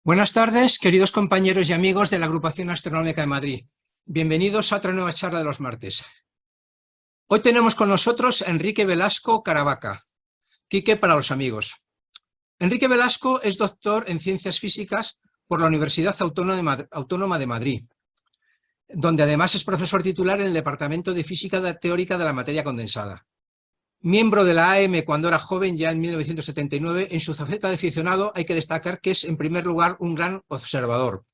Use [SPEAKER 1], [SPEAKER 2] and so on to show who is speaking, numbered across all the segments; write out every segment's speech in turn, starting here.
[SPEAKER 1] Buenas tardes, queridos compañeros y amigos de la Agrupación Astronómica de Madrid. Bienvenidos a otra nueva charla de los martes. Hoy tenemos con nosotros a Enrique Velasco Caravaca, Quique para los amigos. Enrique Velasco es doctor en Ciencias Físicas por la Universidad Autónoma de Madrid, donde además es profesor titular en el Departamento de Física Teórica de la Materia Condensada. Miembro de la AM cuando era joven, ya en 1979, en su faceta de aficionado hay que destacar que es, en primer lugar, un gran observador,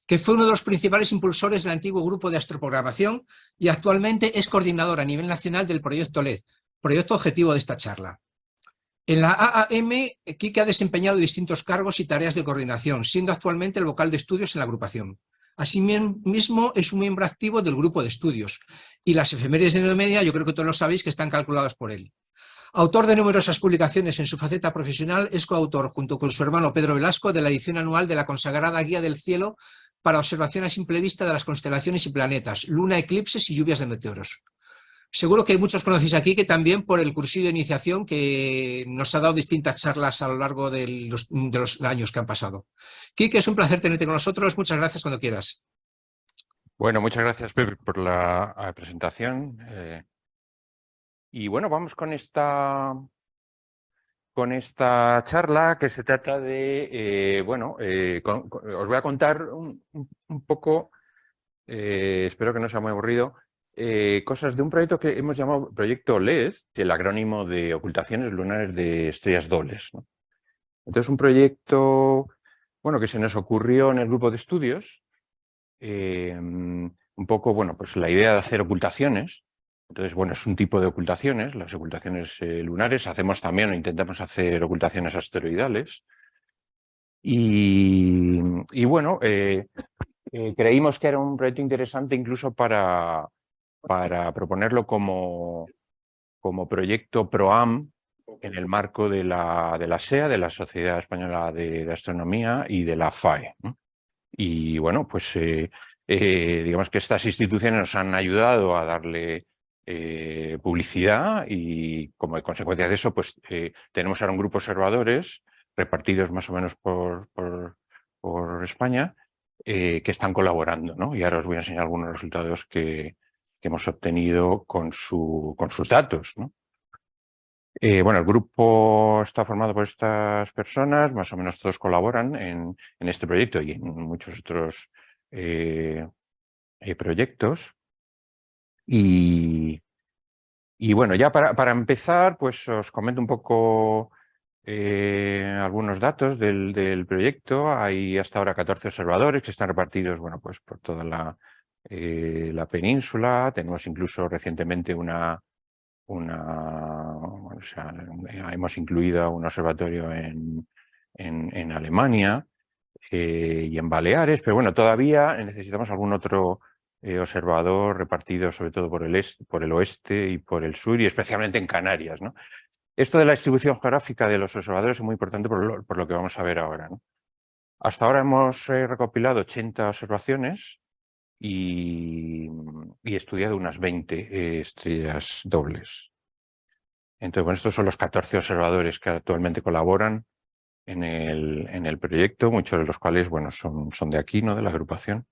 [SPEAKER 1] que fue uno de los principales impulsores del antiguo grupo de astroprogramación y actualmente es coordinador a nivel nacional del proyecto LED, proyecto objetivo de esta charla. En la AAM, Quique ha desempeñado distintos cargos y tareas de coordinación, siendo actualmente el vocal de estudios en la agrupación. Asimismo, es un miembro activo del grupo de estudios, y las efemérides de Neomedia, yo creo que todos lo sabéis, que están calculadas por él. Autor de numerosas publicaciones en su faceta profesional, es coautor, junto con su hermano Pedro Velasco, de la edición anual de la consagrada Guía del Cielo para observación a simple vista de las constelaciones y planetas, luna, eclipses y lluvias de meteoros. Seguro que muchos conocéis aquí que también por el cursillo de iniciación que nos ha dado distintas charlas a lo largo de los años que han pasado. Quique, es un placer tenerte con nosotros. Muchas gracias cuando quieras.
[SPEAKER 2] Bueno, muchas gracias, Pepe, por la presentación. Y bueno, vamos con esta charla que se trata de, os voy a contar un poco, espero que no sea muy aburrido, cosas de un proyecto que hemos llamado Proyecto LED, el acrónimo de Ocultaciones Lunares de Estrellas Dobles, ¿no? Entonces, un proyecto, bueno, que se nos ocurrió en el grupo de estudios, un poco, bueno, pues la idea de hacer ocultaciones. Entonces, bueno, es un tipo de ocultaciones, las ocultaciones lunares. Hacemos también o intentamos hacer ocultaciones asteroidales. Y bueno, creímos que era un proyecto interesante incluso para proponerlo como proyecto PROAM en el marco de la SEA, de la Sociedad Española de Astronomía, y de la FAE, ¿no? Y bueno, pues digamos que estas instituciones nos han ayudado a darle publicidad, y como consecuencia de eso, pues tenemos ahora un grupo de observadores repartidos más o menos por España, que están colaborando, ¿no? Y ahora os voy a enseñar algunos resultados que hemos obtenido con sus datos, ¿no? Bueno, el grupo está formado por estas personas, más o menos todos colaboran en este proyecto y en muchos otros proyectos. Y bueno, ya para empezar, pues os comento un poco algunos datos del proyecto. Hay hasta ahora 14 observadores que están repartidos, bueno, pues por toda la península. Tenemos incluso recientemente hemos incluido un observatorio en Alemania y en Baleares, pero bueno, todavía necesitamos algún otro observador repartido sobre todo por el oeste y por el sur, y especialmente en Canarias, ¿no? Esto de la distribución geográfica de los observadores es muy importante por lo que vamos a ver ahora, ¿no? Hasta ahora hemos recopilado 80 observaciones y estudiado unas 20 estrellas dobles. Entonces, bueno, estos son los 14 observadores que actualmente colaboran en el proyecto, muchos de los cuales, bueno, son de aquí, ¿no? De la agrupación.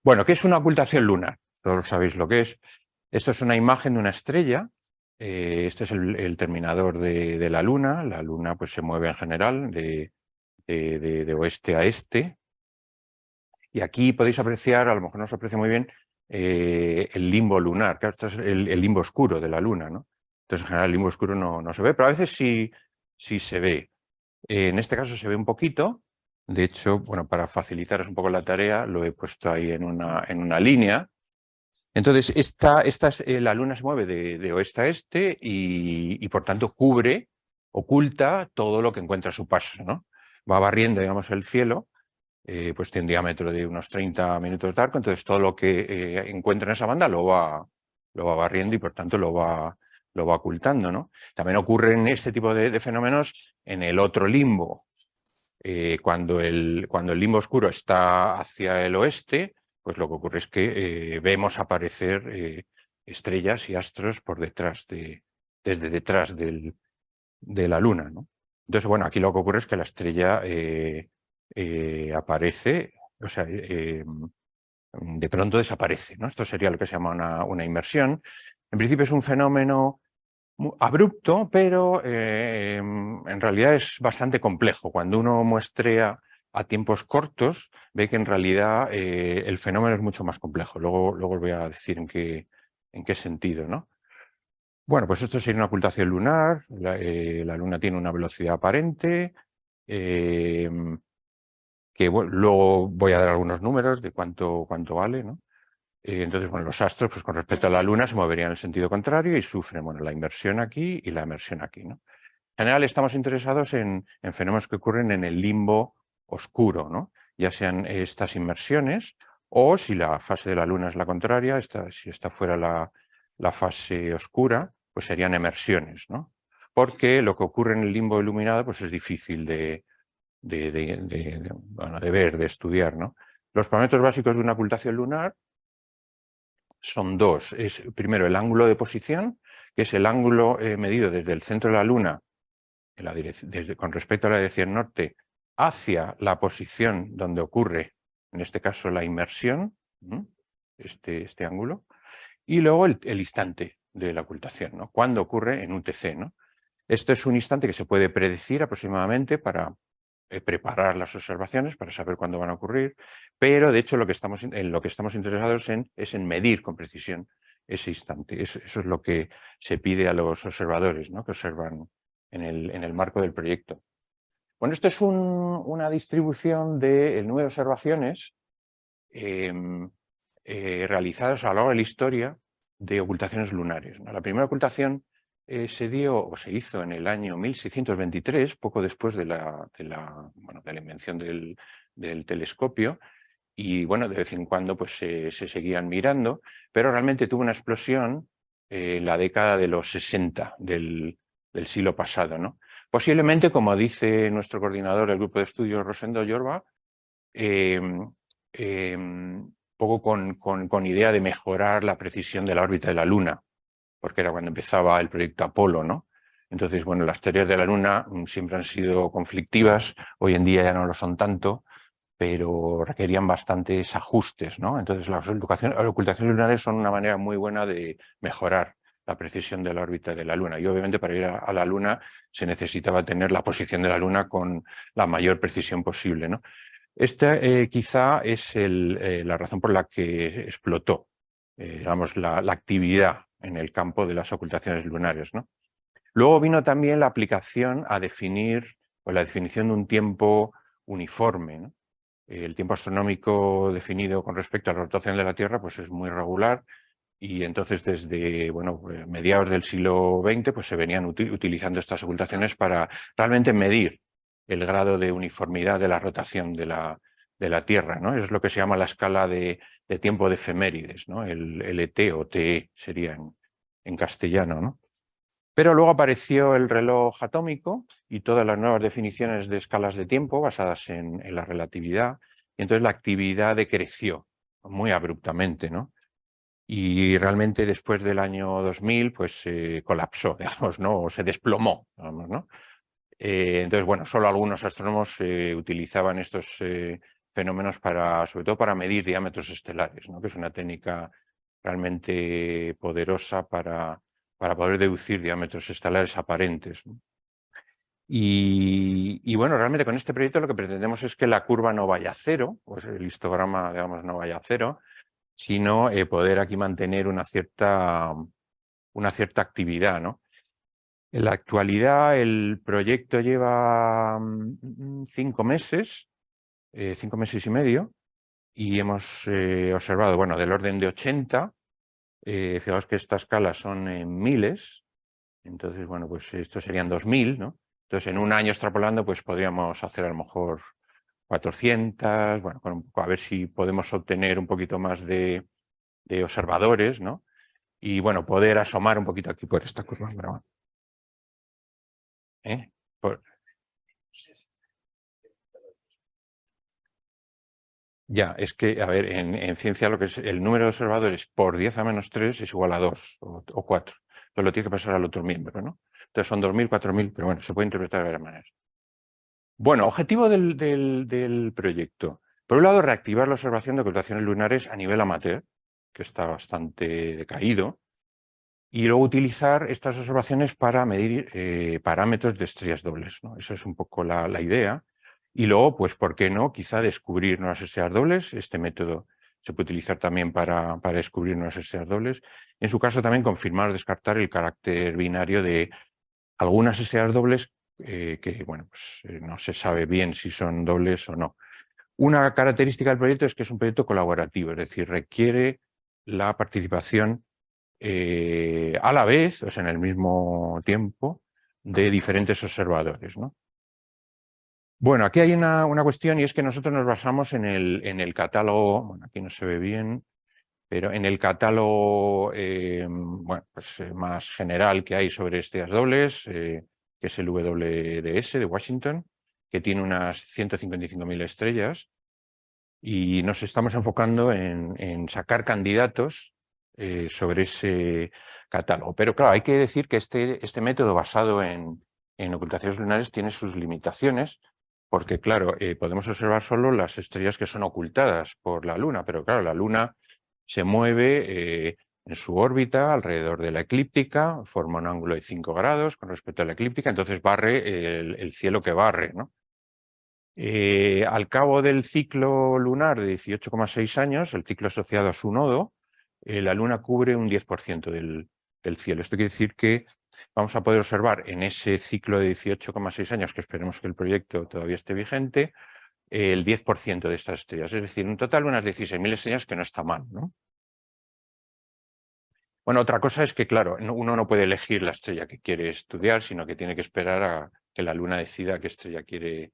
[SPEAKER 2] Bueno, ¿qué es una ocultación lunar? Todos sabéis lo que es. Esto es una imagen de una estrella. Este es el terminador de la Luna. La Luna, pues, se mueve en general de oeste a este. Y aquí podéis apreciar, a lo mejor no se aprecia muy bien, el limbo lunar. Claro, esto es el limbo oscuro de la Luna, ¿no? Entonces, en general, el limbo oscuro no se ve, pero a veces sí se ve. En este caso se ve un poquito. De hecho, bueno, para facilitaros un poco la tarea, lo he puesto ahí en una línea. Entonces, la Luna se mueve de oeste a este y por tanto, oculta todo lo que encuentra a su paso, ¿no? Va barriendo, digamos, el cielo, pues tiene un diámetro de unos 30 minutos de arco. Entonces, todo lo que encuentra en esa banda lo va barriendo y por tanto lo va ocultando, ¿no? También ocurren este tipo de fenómenos en el otro limbo. Cuando el limbo oscuro está hacia el oeste, pues lo que ocurre es que vemos aparecer estrellas y astros por detrás desde detrás de la Luna, ¿no? Entonces, bueno, aquí lo que ocurre es que la estrella aparece, o sea, de pronto desaparece, ¿no? Esto sería lo que se llama una inmersión. En principio es un fenómeno abrupto, pero en realidad es bastante complejo. Cuando uno muestrea a tiempos cortos, ve que en realidad el fenómeno es mucho más complejo. Luego os voy a decir en qué sentido, ¿no? Bueno, pues esto sería una ocultación lunar. La Luna tiene una velocidad aparente, que bueno, luego voy a dar algunos números de cuánto vale, ¿no? Entonces, bueno, los astros, pues con respecto a la Luna, se moverían en el sentido contrario y sufren, bueno, la inversión aquí y la emersión aquí, ¿no? En general estamos interesados en fenómenos que ocurren en el limbo oscuro, ¿no? Ya sean estas inmersiones o si la fase de la Luna es la contraria, si está fuera la fase oscura, pues serían emersiones, ¿no? Porque lo que ocurre en el limbo iluminado pues es difícil bueno, de ver, de estudiar, ¿no? Los parámetros básicos de una ocultación lunar son dos. Es primero el ángulo de posición, que es el ángulo medido desde el centro de la Luna con respecto a la dirección norte hacia la posición donde ocurre, en este caso, la inmersión, este ángulo, y luego el instante de la ocultación, ¿no? Cuando ocurre en UTC, ¿no? Esto es un instante que se puede predecir aproximadamente para preparar las observaciones, para saber cuándo van a ocurrir, pero de hecho en lo que estamos interesados es en medir con precisión ese instante. Eso es lo que se pide a los observadores, ¿no? Que observan en el marco del proyecto. Bueno, esto es una distribución del número de observaciones realizadas a lo largo de la historia de ocultaciones lunares, ¿no? La primera ocultación se hizo en el año 1623, poco después de la invención del telescopio, y bueno, de vez en cuando pues, se seguían mirando, pero realmente tuvo una explosión en la década de los 60 del siglo pasado, ¿no? Posiblemente, como dice nuestro coordinador del grupo de estudios, Rosendo Yorba, poco con idea de mejorar la precisión de la órbita de la Luna, porque era cuando empezaba el proyecto Apolo, ¿no? Entonces, bueno, las teorías de la Luna siempre han sido conflictivas, hoy en día ya no lo son tanto, pero requerían bastantes ajustes, ¿no? Entonces, las ocultaciones lunares son una manera muy buena de mejorar la precisión de la órbita de la Luna. Y obviamente para ir a la Luna se necesitaba tener la posición de la Luna con la mayor precisión posible, ¿no? Esta quizá es la razón por la que explotó, digamos, la actividad en el campo de las ocultaciones lunares, ¿no? Luego vino también la aplicación a definir, o la definición de un tiempo uniforme, ¿no? El tiempo astronómico definido con respecto a la rotación de la Tierra pues es muy regular y entonces desde mediados del siglo XX pues se venían utilizando estas ocultaciones para realmente medir el grado de uniformidad de la rotación de la Tierra, ¿no? Es lo que se llama la escala de tiempo de efemérides, ¿no? El LT o TE sería en castellano, ¿no? Pero luego apareció el reloj atómico y todas las nuevas definiciones de escalas de tiempo basadas en la relatividad, y entonces la actividad decreció muy abruptamente, ¿no? Y realmente después del año 2000 pues colapsó, digamos, ¿no? O se desplomó, digamos, ¿no? Entonces, bueno, solo algunos astrónomos utilizaban estos fenómenos sobre todo para medir diámetros estelares, ¿no? Que es una técnica realmente poderosa para poder deducir diámetros estelares aparentes, ¿no? Y bueno, realmente con este proyecto lo que pretendemos es que la curva no vaya a cero, pues el histograma, digamos, no vaya a cero, sino poder aquí mantener una cierta actividad, ¿no? En la actualidad el proyecto lleva 5 meses, 5 meses y medio, y hemos observado, bueno, del orden de 80, fijaos que estas escalas son en miles, entonces, bueno, pues estos serían 2000, ¿no? Entonces, en un año extrapolando, pues podríamos hacer a lo mejor 400, bueno, a ver si podemos obtener un poquito más de observadores, ¿no? Y, bueno, poder asomar un poquito aquí por esta curva. Ya, es que, a ver, en ciencia lo que es el número de observadores por 10 a menos 3 es igual a 2 o 4. Entonces lo tiene que pasar al otro miembro, ¿no? Entonces son 2000, 4000, pero bueno, se puede interpretar de varias maneras. Bueno, objetivo del proyecto. Por un lado, reactivar la observación de ocultaciones lunares a nivel amateur, que está bastante decaído, y luego utilizar estas observaciones para medir parámetros de estrellas dobles, ¿no? Esa es un poco la idea. Y luego, pues, ¿por qué no? Quizá descubrir nuevas estrellas dobles. Este método se puede utilizar también para descubrir nuevas estrellas dobles. En su caso, también confirmar o descartar el carácter binario de algunas estrellas dobles que, bueno, pues, no se sabe bien si son dobles o no. Una característica del proyecto es que es un proyecto colaborativo, es decir, requiere la participación a la vez, o sea, en el mismo tiempo, de diferentes observadores, ¿no? Bueno, aquí hay una cuestión y es que nosotros nos basamos en el catálogo, bueno, aquí no se ve bien, pero en el catálogo bueno, pues, más general que hay sobre estrellas dobles, que es el WDS de Washington, que tiene unas 155.000 estrellas, y nos estamos enfocando en sacar candidatos sobre ese catálogo. Pero claro, hay que decir que este método basado en ocultaciones lunares tiene sus limitaciones, porque claro, podemos observar solo las estrellas que son ocultadas por la Luna, pero claro, la Luna se mueve en su órbita alrededor de la eclíptica, forma un ángulo de 5 grados con respecto a la eclíptica, entonces barre el cielo que barre, ¿no? Al cabo del ciclo lunar de 18,6 años, el ciclo asociado a su nodo, la Luna cubre un 10% del cielo. Esto quiere decir que vamos a poder observar en ese ciclo de 18,6 años, que esperemos que el proyecto todavía esté vigente, el 10% de estas estrellas. Es decir, en total unas 16.000 estrellas, que no está mal, ¿no? Bueno, otra cosa es que, claro, uno no puede elegir la estrella que quiere estudiar, sino que tiene que esperar a que la Luna decida qué estrella quiere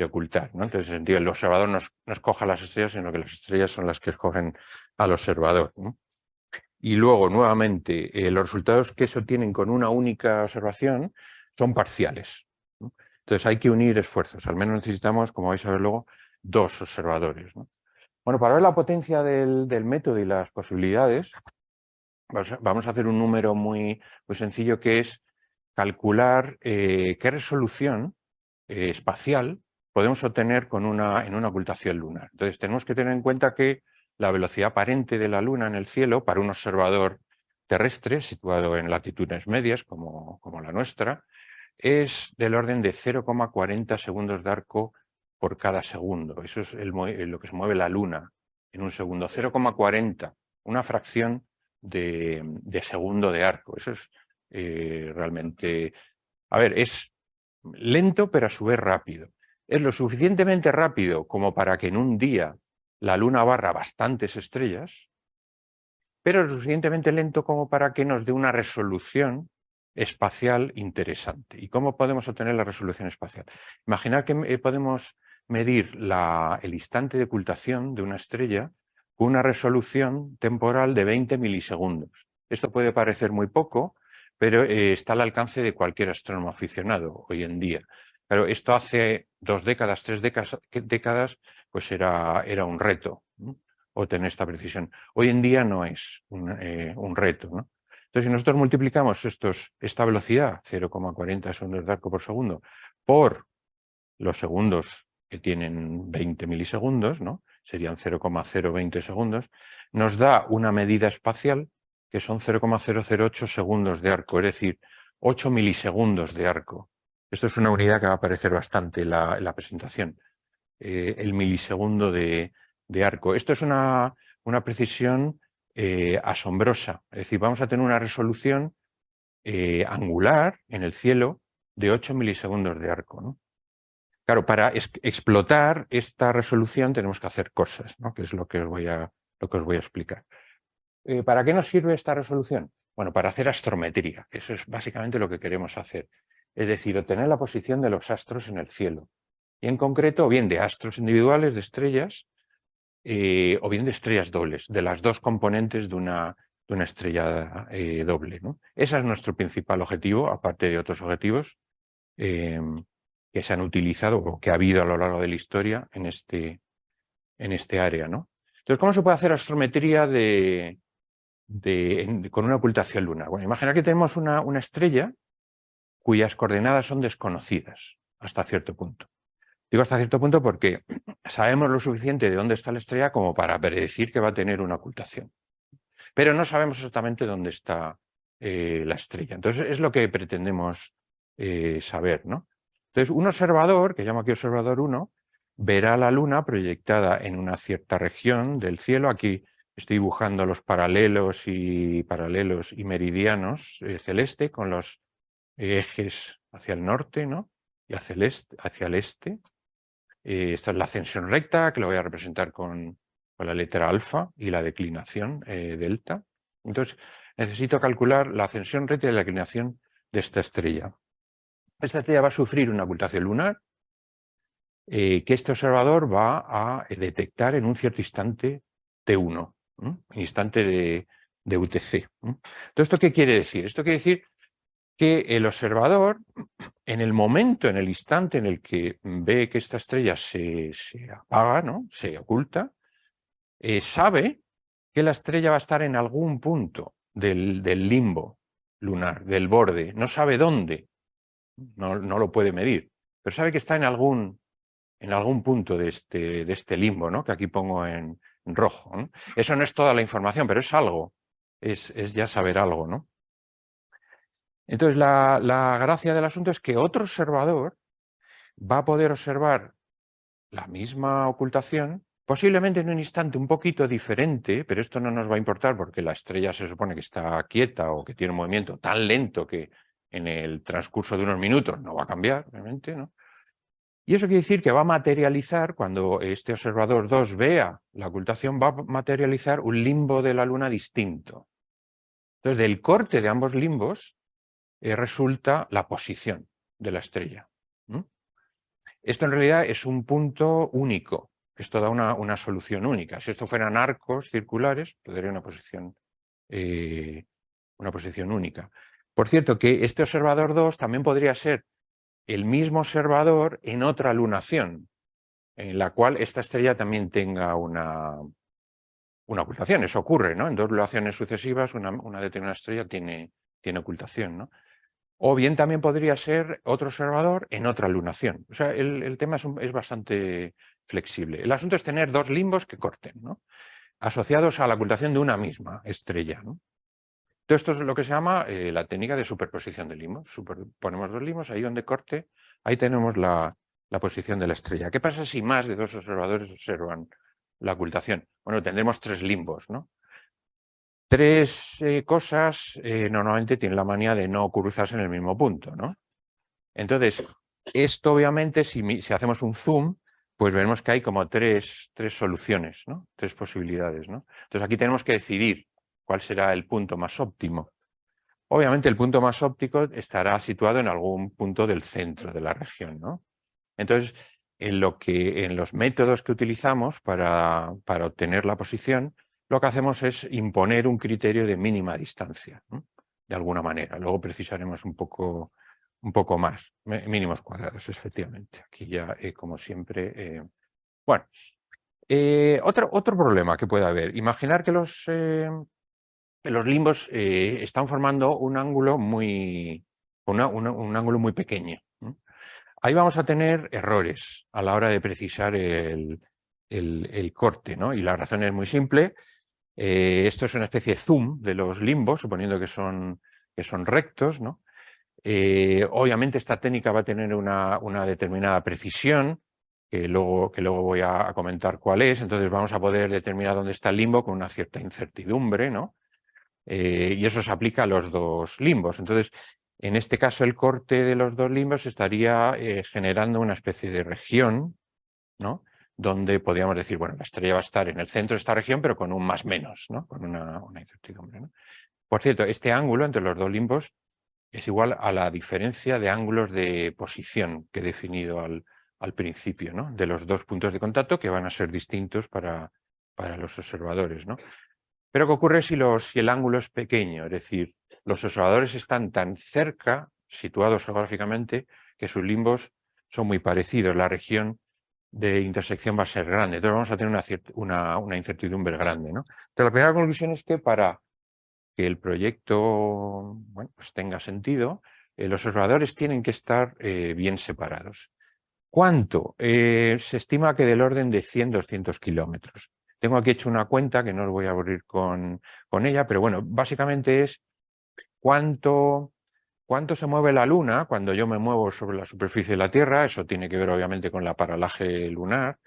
[SPEAKER 2] ocultar, ¿no? Entonces, en ese sentido, el observador no escoja las estrellas, sino que las estrellas son las que escogen al observador, ¿no? Y luego, nuevamente, los resultados que se obtienen con una única observación son parciales, ¿no? Entonces, hay que unir esfuerzos. Al menos necesitamos, como vais a ver luego, 2 observadores, ¿no? Bueno, para ver la potencia del método y las posibilidades, vamos a hacer un número muy sencillo, que es calcular qué resolución espacial podemos obtener en una ocultación lunar. Entonces, tenemos que tener en cuenta que la velocidad aparente de la Luna en el cielo para un observador terrestre situado en latitudes medias, como la nuestra, es del orden de 0,40 segundos de arco por cada segundo. Eso es lo que se mueve la Luna en un segundo. 0,40, una fracción de segundo de arco. Eso es realmente... A ver, es lento, pero a su vez rápido. Es lo suficientemente rápido como para que en un día la Luna barra bastantes estrellas, pero es lo suficientemente lento como para que nos dé una resolución espacial interesante. ¿Y cómo podemos obtener la resolución espacial? Imaginar que podemos medir el instante de ocultación de una estrella con una resolución temporal de 20 milisegundos. Esto puede parecer muy poco, pero está al alcance de cualquier astrónomo aficionado hoy en día. Pero esto hace 2 décadas, 3 décadas, pues era un reto, ¿no?, obtener esta precisión. Hoy en día no es un reto, ¿no? Entonces, si nosotros multiplicamos esta velocidad, 0,40 segundos de arco por segundo, por los segundos que tienen 20 milisegundos, ¿no?, serían 0,020 segundos, nos da una medida espacial que son 0,008 segundos de arco, es decir, 8 milisegundos de arco. Esto es una unidad que va a aparecer bastante en la presentación, el milisegundo de arco. Esto es una precisión asombrosa, es decir, vamos a tener una resolución angular en el cielo de 8 milisegundos de arco, ¿no? Claro, para explotar esta resolución tenemos que hacer cosas, ¿no?, que es lo que os voy a explicar. ¿Para qué nos sirve esta resolución? Bueno, para hacer astrometría, eso es básicamente lo que queremos hacer. Es decir, obtener la posición de los astros en el cielo. Y en concreto, o bien de astros individuales, de estrellas, o bien de estrellas dobles, de las 2 componentes de una estrella doble, ¿no? Ese es nuestro principal objetivo, aparte de otros objetivos que se han utilizado o que ha habido a lo largo de la historia en este área, ¿no? Entonces, ¿cómo se puede hacer astrometría con una ocultación lunar? Bueno, imagina que tenemos una estrella cuyas coordenadas son desconocidas hasta cierto punto. Digo hasta cierto punto porque sabemos lo suficiente de dónde está la estrella como para predecir que va a tener una ocultación. Pero no sabemos exactamente dónde está la estrella. Entonces es lo que pretendemos saber, ¿no? Entonces un observador, que llamo aquí observador 1, verá la Luna proyectada en una cierta región del cielo. Aquí estoy dibujando los paralelos y meridianos celeste con los ejes hacia el norte, ¿no? Y hacia el este. Esta es la ascensión recta, que lo voy a representar con la letra alfa, y la declinación delta. Entonces, necesito calcular la ascensión recta y la declinación de esta estrella. Esta estrella va a sufrir una ocultación lunar que este observador va a detectar en un cierto instante T1, instante de UTC. Entonces, ¿esto qué quiere decir? Esto quiere decir que el observador, en el momento, en el instante en el que ve que esta estrella se apaga, ¿no? Se oculta, sabe que la estrella va a estar en algún punto del limbo lunar, del borde. No sabe dónde, no lo puede medir, pero sabe que está en algún punto de este limbo, ¿no? Que aquí pongo en rojo, ¿no? Eso no es toda la información, pero es algo, es ya saber algo, ¿no? Entonces, la gracia del asunto es que otro observador va a poder observar la misma ocultación, posiblemente en un instante un poquito diferente, pero esto no nos va a importar porque la estrella se supone que está quieta o que tiene un movimiento tan lento que en el transcurso de unos minutos no va a cambiar, obviamente, ¿no? Y eso quiere decir que va a materializar, cuando este observador 2 vea la ocultación, va a materializar un limbo de la Luna distinto. Entonces, del corte de ambos limbos resulta la posición de la estrella. Esto en realidad es un punto único, esto da una solución única. Si esto fueran arcos circulares, tendría una posición única. Por cierto, que este observador 2 también podría ser el mismo observador en otra lunación, en la cual esta estrella también tenga una ocultación. Eso ocurre, ¿no? En dos lunaciones sucesivas una determinada estrella tiene ocultación, ¿no? O bien también podría ser otro observador en otra lunación. O sea, el tema es bastante flexible. El asunto es tener dos limbos que corten, ¿no? Asociados a la ocultación de una misma estrella, ¿no? Entonces, esto es lo que se llama la técnica de superposición de limbos. Superponemos dos limbos, ahí donde corte, ahí tenemos la posición de la estrella. ¿Qué pasa si más de dos observadores observan la ocultación? Bueno, tendremos tres limbos, ¿no? Tres cosas normalmente tienen la manía de no cruzarse en el mismo punto, ¿no? Entonces, esto obviamente, si hacemos un zoom, pues vemos que hay como tres soluciones, ¿no? Tres posibilidades, ¿no? Entonces aquí tenemos que decidir cuál será el punto más óptimo. Obviamente el punto más óptimo estará situado en algún punto del centro de la región, ¿no? Entonces, en los métodos que utilizamos para obtener la posición, lo que hacemos es imponer un criterio de mínima distancia, ¿no? De alguna manera. Luego precisaremos un poco más, mínimos cuadrados, efectivamente. Aquí ya, como siempre... Bueno, otro problema que puede haber. Imaginar que los limbos están formando un ángulo un ángulo muy pequeño, ¿no? Ahí vamos a tener errores a la hora de precisar el corte, ¿no? Y la razón es muy simple. Esto es una especie de zoom de los limbos, suponiendo que son rectos, ¿no? Obviamente esta técnica va a tener una determinada precisión, que luego voy a comentar cuál es. Entonces vamos a poder determinar dónde está el limbo con una cierta incertidumbre, ¿no? Y eso se aplica a los dos limbos. Entonces, en este caso, el corte de los dos limbos estaría generando una especie de región, ¿no? Donde podríamos decir, bueno, la estrella va a estar en el centro de esta región, pero con un más menos, ¿no? Con una incertidumbre, ¿no? Por cierto, este ángulo entre los dos limbos es igual a la diferencia de ángulos de posición que he definido al principio, ¿no? De los dos puntos de contacto, que van a ser distintos para los observadores, ¿no? Pero ¿qué ocurre si el ángulo es pequeño? Es decir, los observadores están tan cerca, situados geográficamente, que sus limbos son muy parecidos. La región de intersección va a ser grande. Entonces vamos a tener una incertidumbre grande, ¿no? Entonces, la primera conclusión es que para que el proyecto, bueno, pues tenga sentido, los observadores tienen que estar bien separados. ¿Cuánto? Se estima que del orden de 100-200 kilómetros. Tengo aquí hecho una cuenta que no os voy a aburrir con ella, pero bueno, básicamente es cuánto se mueve la Luna cuando yo me muevo sobre la superficie de la Tierra. Eso tiene que ver obviamente con la paralaje lunar.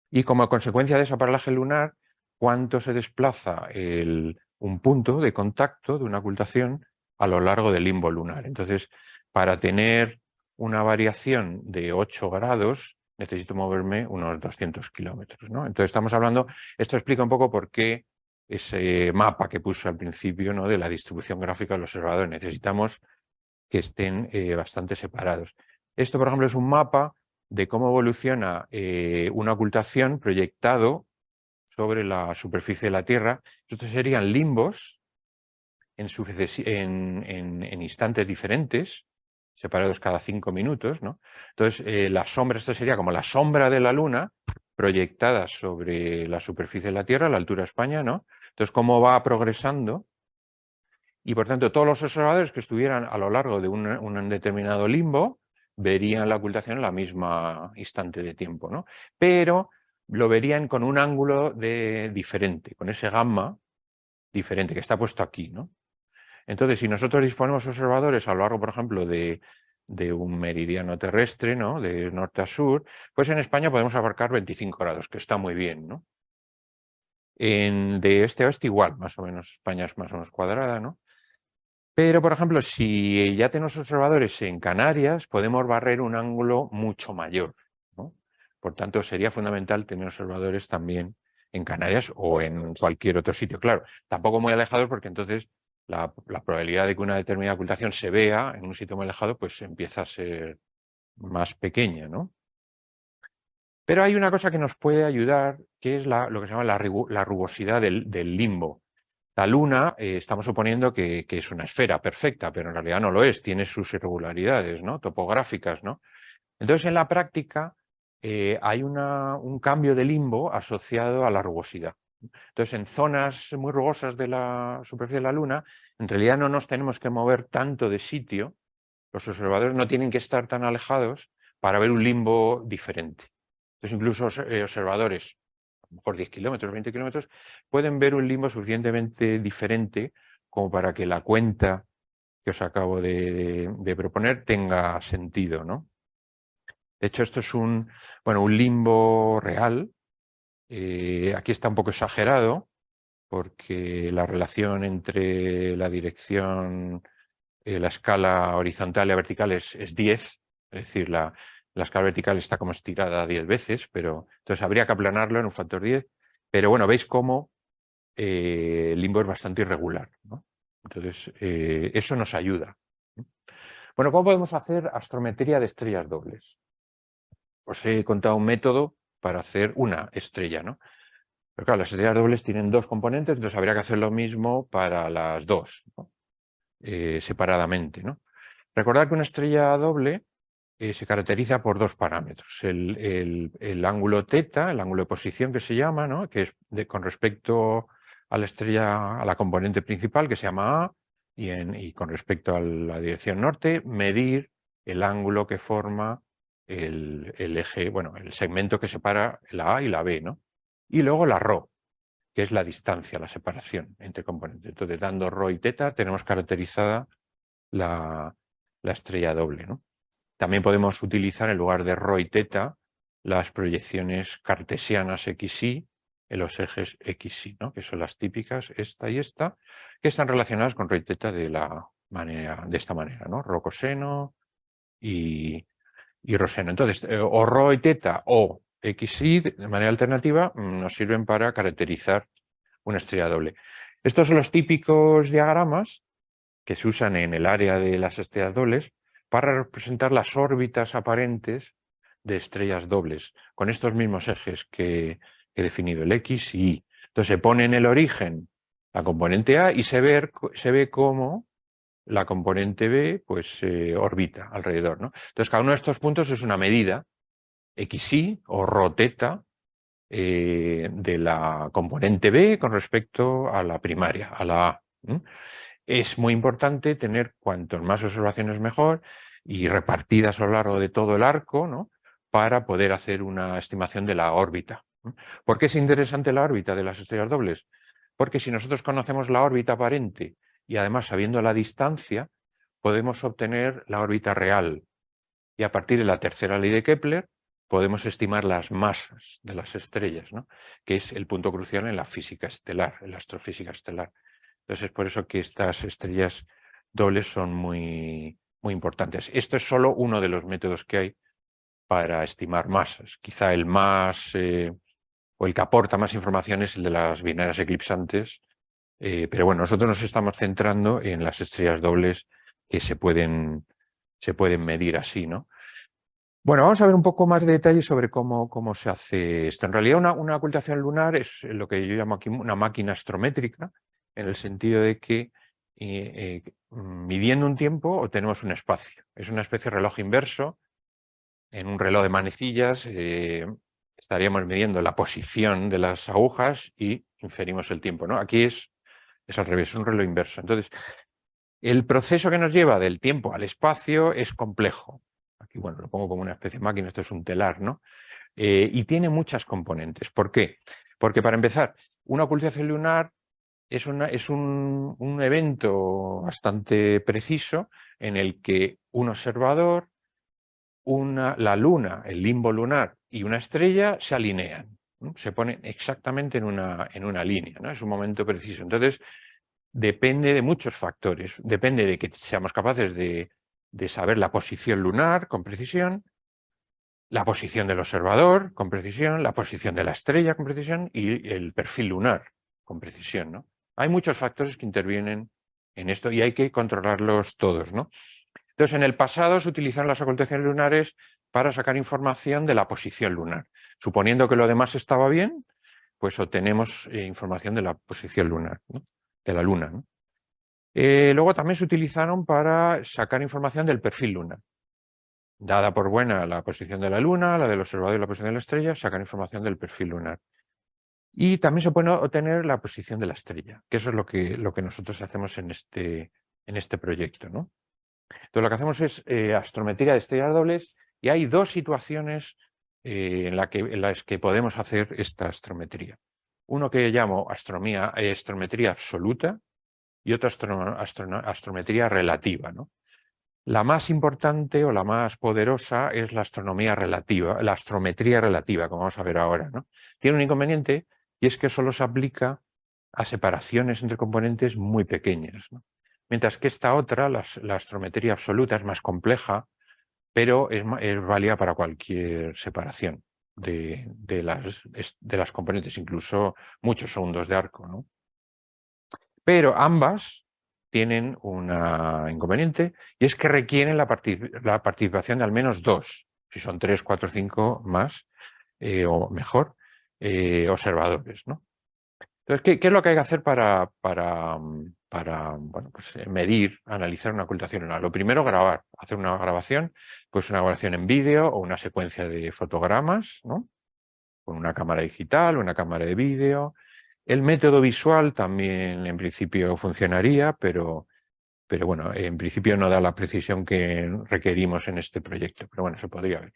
[SPEAKER 2] Y como consecuencia de esa paralaje lunar, cuánto se desplaza un punto de contacto de una ocultación a lo largo del limbo lunar. Entonces, para tener una variación de 8 grados, necesito moverme unos 200 kilómetros, ¿no? Entonces estamos hablando, esto explica un poco por qué ese mapa que puse al principio, ¿no?, de la distribución gráfica del observador, necesitamos que estén bastante separados. Esto, por ejemplo, es un mapa de cómo evoluciona una ocultación proyectado sobre la superficie de la Tierra. Estos serían limbos en instantes diferentes, separados cada 5 minutos, ¿no? Entonces, la sombra, esto sería como la sombra de la Luna proyectada sobre la superficie de la Tierra, a la altura de España, ¿no? Entonces, cómo va progresando. Y por tanto, todos los observadores que estuvieran a lo largo de un determinado limbo verían la ocultación en la misma instante de tiempo, ¿no? Pero lo verían con un ángulo diferente, con ese gamma diferente que está puesto aquí, ¿no? Entonces, si nosotros disponemos observadores a lo largo, por ejemplo, de un meridiano terrestre, ¿no?, de norte a sur, pues en España podemos abarcar 25 grados, que está muy bien, ¿no? De este a oeste igual, más o menos, España es más o menos cuadrada, ¿no? Pero, por ejemplo, si ya tenemos observadores en Canarias, podemos barrer un ángulo mucho mayor, ¿no? Por tanto, sería fundamental tener observadores también en Canarias o en cualquier otro sitio. Claro, tampoco muy alejados, porque entonces la probabilidad de que una determinada ocultación se vea en un sitio muy alejado pues empieza a ser más pequeña, ¿no? Pero hay una cosa que nos puede ayudar, que es lo que se llama la rugosidad del limbo. La Luna, estamos suponiendo que es una esfera perfecta, pero en realidad no lo es, tiene sus irregularidades, ¿no?, topográficas, ¿no? Entonces, en la práctica hay un cambio de limbo asociado a la rugosidad. Entonces, en zonas muy rugosas de la superficie de la Luna, en realidad no nos tenemos que mover tanto de sitio, los observadores no tienen que estar tan alejados para ver un limbo diferente. Entonces, incluso observadores, a lo mejor 10 kilómetros, 20 kilómetros, pueden ver un limbo suficientemente diferente como para que la cuenta que os acabo de proponer tenga sentido, ¿no? De hecho, esto es un limbo real. Aquí está un poco exagerado, porque la relación entre la dirección, la escala horizontal y la vertical es 10, es decir, la escala vertical está como estirada 10 veces, pero entonces habría que aplanarlo en un factor 10, pero bueno, veis cómo el limbo es bastante irregular, ¿no? Entonces, eso nos ayuda. Bueno, ¿cómo podemos hacer astrometría de estrellas dobles? Os he contado un método para hacer una estrella, ¿no? Pero claro, las estrellas dobles tienen 2 componentes, entonces habría que hacer lo mismo para las 2, ¿no?, separadamente, ¿no? Recordad que una estrella doble se caracteriza por 2 parámetros. El ángulo teta, el ángulo de posición que se llama, ¿no?, que es con respecto a la estrella, a la componente principal, que se llama A, y con respecto a la dirección norte, medir el ángulo que forma el eje, bueno, el segmento que separa la A y la B, ¿no? Y luego la ρ, que es la distancia, la separación entre componentes. Entonces, dando ρ y teta, tenemos caracterizada la estrella doble, ¿no? También podemos utilizar, en lugar de ρ y teta, las proyecciones cartesianas x, y en los ejes x, y, ¿no?, que son las típicas, esta y esta, que están relacionadas con ρ y teta de esta manera, ¿no?, ρ coseno y ρ-seno. Entonces, o ρ y teta o x, y, de manera alternativa, nos sirven para caracterizar una estrella doble. Estos son los típicos diagramas que se usan en el área de las estrellas dobles para representar las órbitas aparentes de estrellas dobles, con estos mismos ejes que he definido, el x y y. Entonces se pone en el origen la componente A y se ve cómo la componente B pues orbita alrededor, ¿no? Entonces cada uno de estos puntos es una medida xy o ρ teta de la componente B con respecto a la primaria, a la A. Es muy importante tener cuantos más observaciones mejor y repartidas a lo largo de todo el arco, ¿no?, para poder hacer una estimación de la órbita. ¿Por qué es interesante la órbita de las estrellas dobles? Porque si nosotros conocemos la órbita aparente y además sabiendo la distancia, podemos obtener la órbita real. Y a partir de la tercera ley de Kepler podemos estimar las masas de las estrellas, ¿no? Que es el punto crucial en la física estelar, en la astrofísica estelar. Entonces es por eso que estas estrellas dobles son muy importantes. Esto es solo uno de los métodos que hay para estimar masas. Quizá el más, o el que aporta más información es el de las binarias eclipsantes, pero bueno, nosotros nos estamos centrando en las estrellas dobles que se pueden medir así, ¿no? Bueno, vamos a ver un poco más de detalle sobre cómo se hace esto. En realidad una ocultación lunar es lo que yo llamo aquí una máquina astrométrica, en el sentido de que midiendo un tiempo obtenemos un espacio. Es una especie de reloj inverso. En un reloj de manecillas estaríamos midiendo la posición de las agujas y inferimos el tiempo, ¿no? Aquí es al revés, es un reloj inverso. Entonces, el proceso que nos lleva del tiempo al espacio es complejo. Aquí, bueno, lo pongo como una especie de máquina, esto es un telar, ¿no? Y tiene muchas componentes. ¿Por qué? Porque, para empezar, una ocultación lunar es un evento bastante preciso en el que un observador, la luna, el limbo lunar y una estrella se alinean, ¿no? Se ponen exactamente en una línea, ¿no? Es un momento preciso. Entonces, depende de muchos factores. Depende de que seamos capaces de saber la posición lunar con precisión, la posición del observador con precisión, la posición de la estrella con precisión y el perfil lunar con precisión, ¿no? Hay muchos factores que intervienen en esto y hay que controlarlos todos, ¿no? Entonces, en el pasado se utilizaron las ocultaciones lunares para sacar información de la posición lunar. Suponiendo que lo demás estaba bien, pues obtenemos información de la posición lunar, ¿no? De la luna, ¿no? Luego también se utilizaron para sacar información del perfil lunar. Dada por buena la posición de la luna, la del observador y la posición de la estrella, sacar información del perfil lunar. Y también se puede obtener la posición de la estrella, que eso es lo que nosotros hacemos en este proyecto, ¿no? Entonces, lo que hacemos es astrometría de estrellas dobles y hay dos situaciones en las que podemos hacer esta astrometría. Uno que llamo astrometría absoluta y otra astrometría relativa, ¿no? La más importante o la más poderosa es la astrometría relativa, como vamos a ver ahora, ¿no? Tiene un inconveniente y es que solo se aplica a separaciones entre componentes muy pequeñas, ¿no? Mientras que esta otra, la astrometría absoluta, es más compleja, pero es válida para cualquier separación de las componentes, incluso muchos segundos de arco, ¿no? Pero ambas tienen un inconveniente y es que requieren la participación de al menos dos, si son 3, 4, 5 más o mejor, observadores, ¿no? Entonces, ¿qué es lo que hay que hacer para bueno, pues, medir, analizar una ocultación lunar? Lo primero, hacer una grabación, pues una grabación en vídeo o una secuencia de fotogramas, ¿no? Con una cámara digital, una cámara de vídeo. El método visual también en principio funcionaría, pero bueno, en principio no da la precisión que requerimos en este proyecto, pero bueno, se podría ver.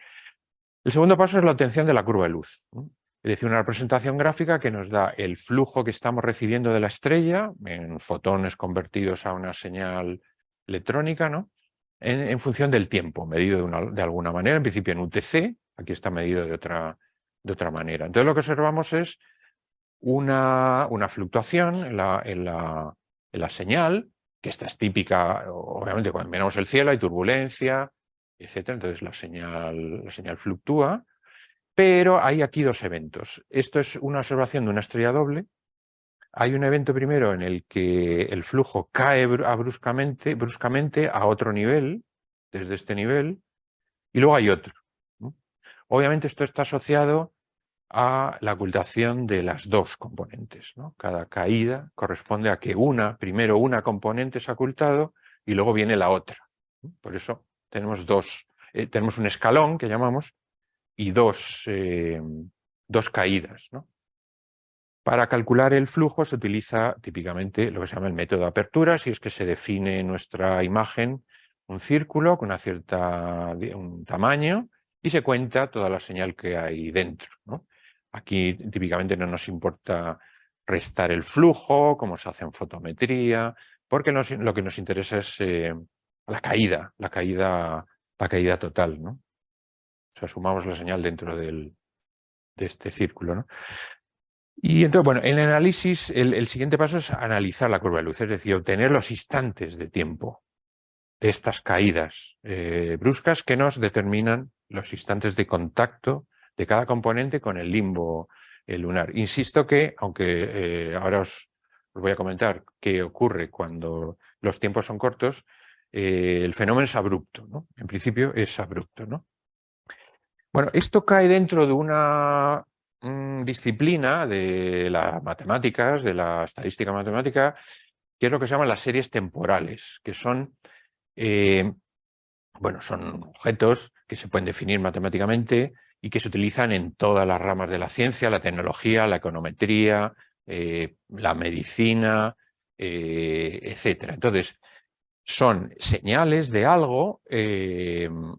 [SPEAKER 2] El segundo paso es la obtención de la curva de luz, ¿no? Es decir, una representación gráfica que nos da el flujo que estamos recibiendo de la estrella en fotones convertidos a una señal electrónica, ¿no? En función del tiempo, medido de alguna manera, en principio en UTC, aquí está medido de otra manera. Entonces lo que observamos es una fluctuación en la señal, que esta es típica, obviamente cuando miramos el cielo hay turbulencia, etc. Entonces la señal fluctúa, pero hay aquí dos eventos. Esto es una observación de una estrella doble. Hay un evento primero en el que el flujo cae bruscamente a otro nivel, desde este nivel, y luego hay otro, ¿no? Obviamente esto está asociado a la ocultación de las dos componentes, ¿no? Cada caída corresponde a que primero una componente se ha ocultado y luego viene la otra, ¿no? Por eso tenemos tenemos un escalón que llamamos y dos caídas, ¿no? Para calcular el flujo se utiliza típicamente lo que se llama el método de apertura, si es que se define en nuestra imagen un círculo con un tamaño y se cuenta toda la señal que hay dentro, ¿no? Aquí típicamente no nos importa restar el flujo, como se hace en fotometría, porque lo que nos interesa es la caída total, ¿no? O sea, sumamos la señal dentro de este círculo, ¿no? Y entonces, bueno, en el análisis, el siguiente paso es analizar la curva de luz, es decir, obtener los instantes de tiempo de estas caídas bruscas que nos determinan los instantes de contacto de cada componente con el limbo lunar. Insisto que, aunque ahora os voy a comentar qué ocurre cuando los tiempos son cortos, el fenómeno es abrupto, ¿no? En principio es abrupto, ¿no? Bueno, esto cae dentro de una disciplina de las matemáticas, de la estadística matemática, que es lo que se llaman las series temporales, que son, bueno, son objetos que se pueden definir matemáticamente y que se utilizan en todas las ramas de la ciencia, la tecnología, la econometría, la medicina, etcétera. Entonces, son señales de algo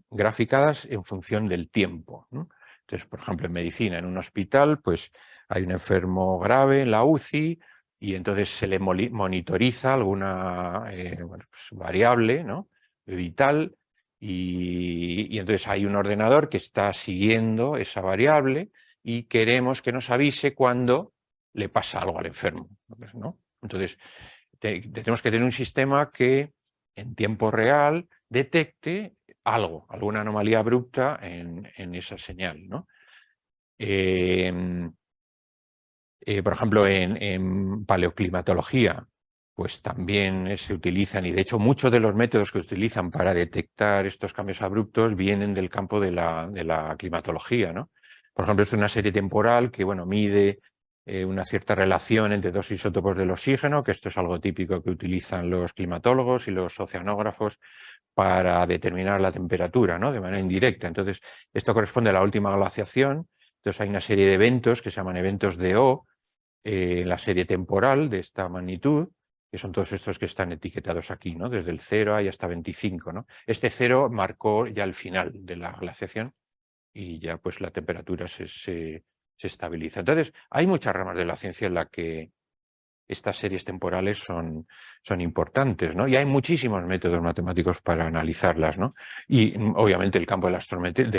[SPEAKER 2] graficadas en función del tiempo, ¿no? Entonces, por ejemplo, en medicina, en un hospital, pues hay un enfermo grave en la UCI y entonces se le monitoriza alguna bueno, pues, variable, ¿no?, vital, y entonces hay un ordenador que está siguiendo esa variable y queremos que nos avise cuando le pasa algo al enfermo, ¿no? Entonces, tenemos que tener un sistema que en tiempo real detecte algo, alguna anomalía abrupta en esa señal, ¿no? Por ejemplo, en paleoclimatología, pues también se utilizan, y de hecho muchos de los métodos que utilizan para detectar estos cambios abruptos vienen del campo de la climatología, ¿no? Por ejemplo, es una serie temporal que, bueno, mide una cierta relación entre dos isótopos del oxígeno, que esto es algo típico que utilizan los climatólogos y los oceanógrafos para determinar la temperatura, ¿no?, de manera indirecta. Entonces, esto corresponde a la última glaciación. Entonces, hay una serie de eventos que se llaman eventos de O en la serie temporal de esta magnitud, que son todos estos que están etiquetados aquí, ¿no?, desde el 0 hasta 25, ¿no? Este 0 marcó ya el final de la glaciación y ya pues la temperatura se estabiliza. Entonces, hay muchas ramas de la ciencia en la que estas series temporales son importantes, ¿no? Y hay muchísimos métodos matemáticos para analizarlas, ¿no? Y obviamente el campo de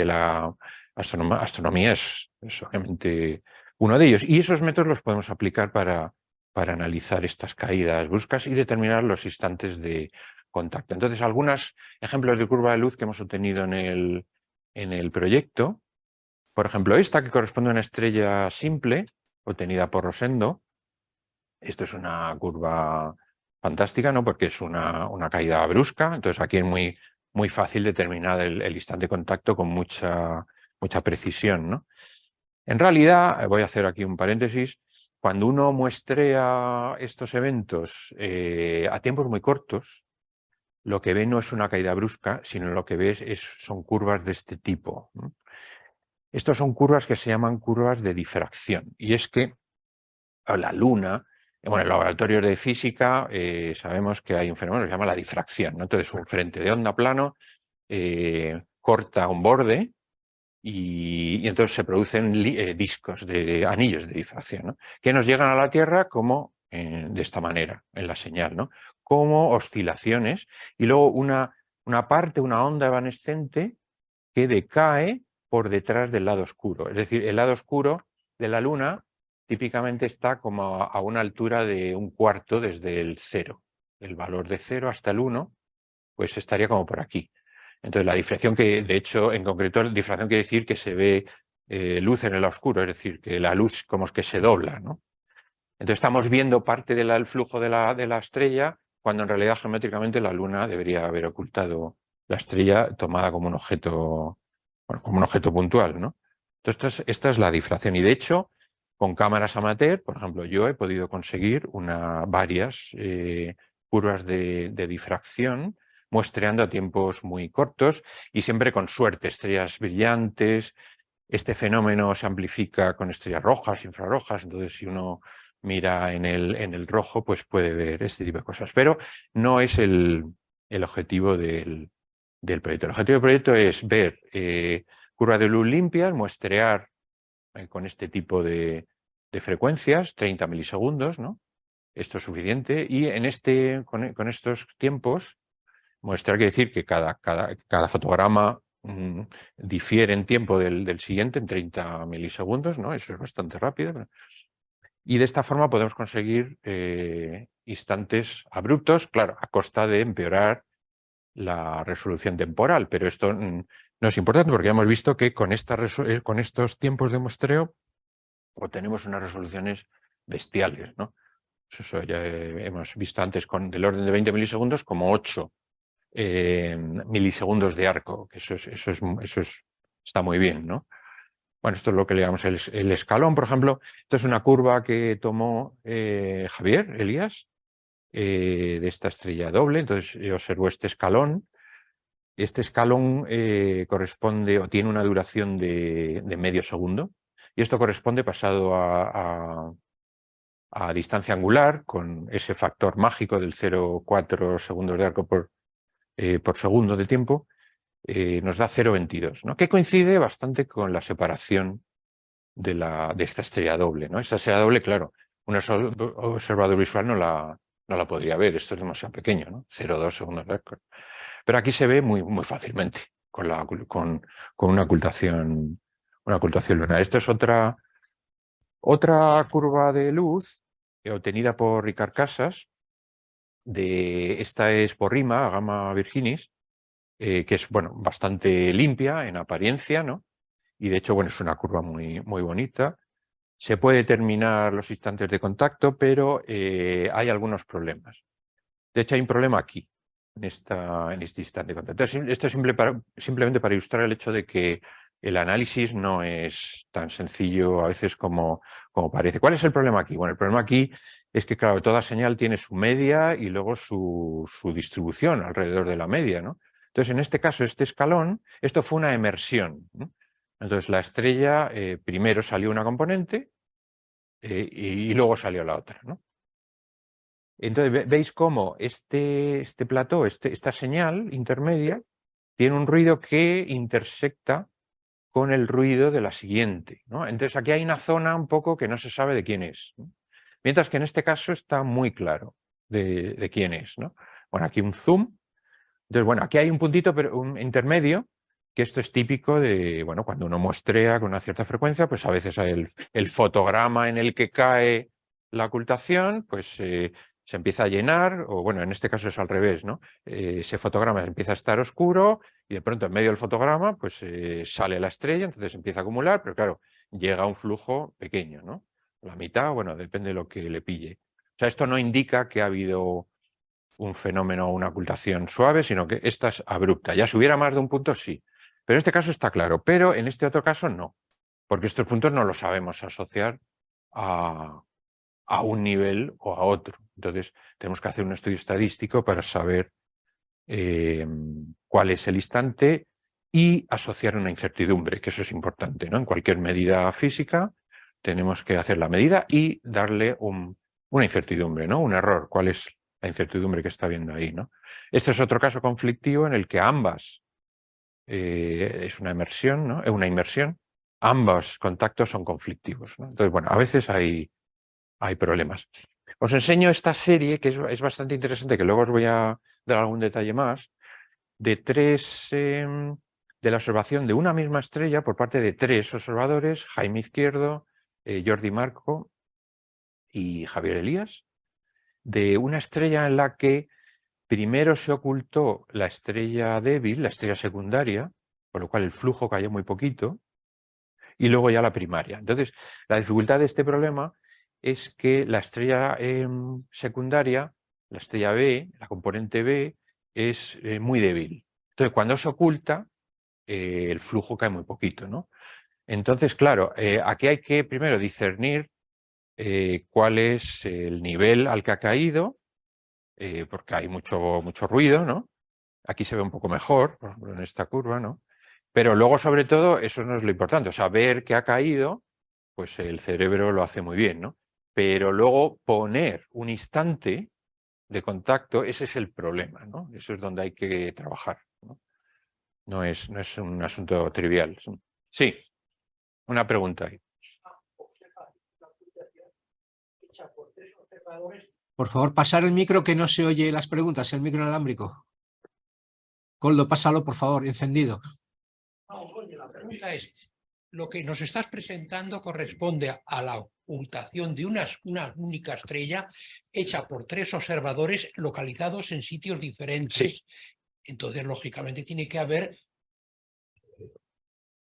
[SPEAKER 2] la astronomía es obviamente uno de ellos. Y esos métodos los podemos aplicar para analizar estas caídas bruscas y determinar los instantes de contacto. Entonces, algunos ejemplos de curva de luz que hemos obtenido en el proyecto, por ejemplo, esta que corresponde a una estrella simple obtenida por Rosendo. Esto es una curva fantástica, ¿no?, porque es una caída brusca. Entonces aquí es muy fácil determinar el instante de contacto con mucha precisión, ¿no? En realidad, voy a hacer aquí un paréntesis, cuando uno muestrea estos eventos a tiempos muy cortos, lo que ve no es una caída brusca, sino lo que ve son curvas de este tipo, ¿no? Estos son curvas que se llaman curvas de difracción. Y es que la Luna, bueno, en laboratorios de física sabemos que hay un fenómeno que se llama la difracción, ¿no? Entonces, un frente de onda plano corta un borde y entonces se producen discos, anillos de difracción, ¿no?, que nos llegan a la Tierra como de esta manera, en la señal, ¿no?, como oscilaciones, y luego una onda evanescente que decae por detrás del lado oscuro. Es decir, el lado oscuro de la Luna típicamente está como a una altura de un cuarto desde el 0. El valor de 0 hasta el 1, pues estaría como por aquí. Entonces, la difracción, que de hecho, en concreto, difracción quiere decir que se ve luz en el oscuro, es decir, que la luz como es que se dobla, ¿no? Entonces, estamos viendo parte del flujo de la estrella, cuando en realidad geométricamente la Luna debería haber ocultado la estrella tomada como un objeto, bueno, como un objeto puntual, ¿no? Entonces, esta es la difracción. Y de hecho, con cámaras amateur, por ejemplo, yo he podido conseguir varias curvas de difracción, muestreando a tiempos muy cortos y siempre con suerte, estrellas brillantes. Este fenómeno se amplifica con estrellas rojas, infrarrojas, entonces si uno mira en el rojo, pues puede ver este tipo de cosas. Pero no es el objetivo del proyecto. El objetivo del proyecto es ver curva de luz limpia, muestrear con este tipo de frecuencias, 30 milisegundos, ¿no? Esto es suficiente. Y con estos tiempos, muestrar quiere decir que cada fotograma difiere en tiempo del siguiente en 30 milisegundos, ¿no? Eso es bastante rápido. Y de esta forma podemos conseguir instantes abruptos, claro, a costa de empeorar la resolución temporal, pero esto no es importante porque ya hemos visto que con estos tiempos de muestreo obtenemos unas resoluciones bestiales, ¿no? Eso ya hemos visto antes del orden de 20 milisegundos como 8 milisegundos de arco, que eso está muy bien, ¿no? Bueno, esto es lo que le llamamos el escalón, por ejemplo. Esto es una curva que tomó Javier Elías de esta estrella doble. Entonces observó este escalón. Este escalón corresponde o tiene una duración de medio segundo. Y esto corresponde pasado a distancia angular con ese factor mágico del 0,4 segundos de arco por segundo de tiempo. Nos da 0,22, ¿no? Que coincide bastante con la separación de esta estrella doble, ¿no? Esta estrella doble, claro, un observador visual no la podría ver, esto es demasiado pequeño, ¿no? 0,2 segundos de arco. Pero aquí se ve muy, muy fácilmente con una ocultación lunar. Esta es otra curva de luz obtenida por Ricard Casas. Esta es por Rima, Gamma Virginis, que es bastante limpia en apariencia, ¿no? Y de hecho, es una curva muy, muy bonita. Se puede determinar los instantes de contacto, pero hay algunos problemas. De hecho, hay un problema aquí, en este instante de contacto. Esto es simplemente para ilustrar el hecho de que el análisis no es tan sencillo a veces como parece. ¿Cuál es el problema aquí? Bueno, el problema aquí es que, claro, toda señal tiene su media y luego su distribución alrededor de la media, ¿no? Entonces, en este caso, este escalón, esto fue una emersión, ¿no? Entonces, la estrella, primero salió una componente y luego salió la otra, ¿no? Entonces, veis cómo este plató, esta señal intermedia, tiene un ruido que intersecta con el ruido de la siguiente, ¿no? Entonces, aquí hay una zona un poco que no se sabe de quién es, ¿no? Mientras que en este caso está muy claro de quién es, ¿no? Bueno, aquí un zoom. Entonces, aquí hay un puntito, pero un intermedio, que esto es típico de, cuando uno muestrea con una cierta frecuencia, pues a veces hay el fotograma en el que cae la ocultación, pues se empieza a llenar, o en este caso es al revés, ¿no? Ese fotograma empieza a estar oscuro y de pronto en medio del fotograma pues sale la estrella, entonces empieza a acumular, pero claro, llega a un flujo pequeño, ¿no? La mitad, depende de lo que le pille. O sea, esto no indica que ha habido un fenómeno o una ocultación suave, sino que esta es abrupta. Ya si hubiera más de un punto, sí. Pero en este caso está claro, pero en este otro caso no, porque estos puntos no los sabemos asociar a un nivel o a otro. Entonces tenemos que hacer un estudio estadístico para saber cuál es el instante y asociar una incertidumbre, que eso es importante, ¿no? En cualquier medida física tenemos que hacer la medida y darle una incertidumbre, ¿no? Un error. ¿Cuál es la incertidumbre que está viendo ahí, ¿no? Este es otro caso conflictivo en el que ambas es una emersión, ¿no? Es una inmersión. Ambos contactos son conflictivos, ¿no? Entonces, a veces hay problemas. Os enseño esta serie que es bastante interesante, que luego os voy a dar algún detalle más, de la observación de una misma estrella por parte de 3 observadores, Jaime Izquierdo, Jordi Marco y Javier Elías, de una estrella en la que primero se ocultó la estrella débil, la estrella secundaria, con lo cual el flujo cayó muy poquito, y luego ya la primaria. Entonces, la dificultad de este problema es que la estrella secundaria, la estrella B, la componente B, es muy débil. Entonces, cuando se oculta, el flujo cae muy poquito, ¿no? Entonces, claro, aquí hay que primero discernir cuál es el nivel al que ha caído, porque hay mucho ruido, ¿no? Aquí se ve un poco mejor, por ejemplo, en esta curva, ¿no? Pero luego, sobre todo, eso no es lo importante. O sea, ver que ha caído, pues el cerebro lo hace muy bien, ¿no? Pero luego poner un instante de contacto, ese es el problema, ¿no? Eso es donde hay que trabajar, ¿no? No es un asunto trivial. Sí, una pregunta ahí.
[SPEAKER 1] Por favor, pasar el micro que no se oye las preguntas, el micro inalámbrico. Coldo, pásalo, por favor, encendido.
[SPEAKER 3] No, oye, la pregunta es, lo que nos estás presentando corresponde a la ocultación de una única estrella hecha por 3 observadores localizados en sitios diferentes.
[SPEAKER 2] Sí.
[SPEAKER 3] Entonces, lógicamente, tiene que haber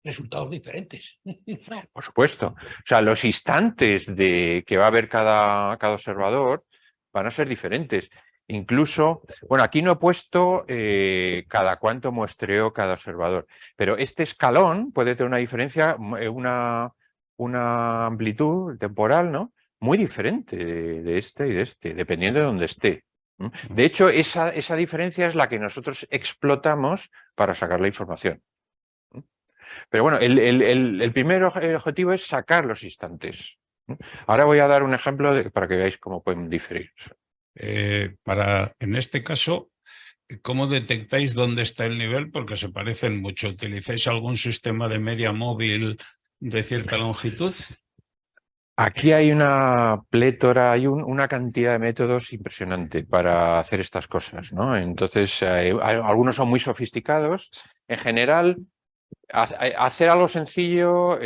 [SPEAKER 3] resultados diferentes.
[SPEAKER 2] Por supuesto. O sea, los instantes de que va a haber cada observador van a ser diferentes. Incluso, bueno, aquí no he puesto cada cuánto muestreó cada observador, pero este escalón puede tener una diferencia, una amplitud temporal, ¿no? Muy diferente de este y de este, dependiendo de dónde esté. De hecho, esa diferencia es la que nosotros explotamos para sacar la información. Pero bueno, el primer objetivo es sacar los instantes. Ahora voy a dar un ejemplo para que veáis cómo pueden diferir.
[SPEAKER 4] En este caso, ¿cómo detectáis dónde está el nivel? Porque se parecen mucho. ¿Utilizáis algún sistema de media móvil de cierta longitud?
[SPEAKER 2] Aquí hay una plétora, hay una cantidad de métodos impresionante para hacer estas cosas, ¿no? Entonces, algunos son muy sofisticados. En general, hacer algo sencillo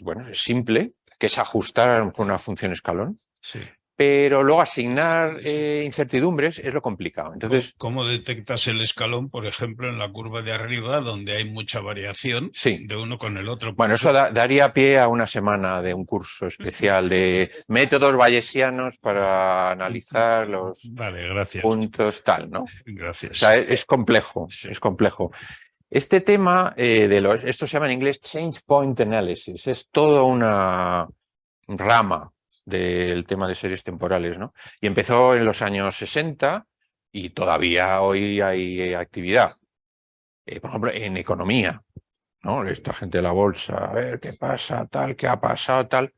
[SPEAKER 2] bueno, es simple, que es ajustar con una función escalón.
[SPEAKER 4] Sí.
[SPEAKER 2] Pero luego asignar incertidumbres es lo complicado. Entonces,
[SPEAKER 4] ¿Cómo detectas el escalón, por ejemplo, en la curva de arriba, donde hay mucha variación
[SPEAKER 2] sí.
[SPEAKER 4] de uno con el otro?
[SPEAKER 2] Bueno, eso daría pie a una semana de un curso especial de métodos bayesianos para analizar los puntos tal, ¿no?
[SPEAKER 4] Gracias.
[SPEAKER 2] O sea, es complejo,
[SPEAKER 4] Sí.
[SPEAKER 2] es complejo. Este tema esto se llama en inglés Change Point Analysis, es toda una rama del tema de series temporales, ¿no? Y empezó en los años 60 y todavía hoy hay actividad. Por ejemplo, en economía, ¿no? Esta gente de la bolsa, a ver qué pasa, tal, qué ha pasado, tal.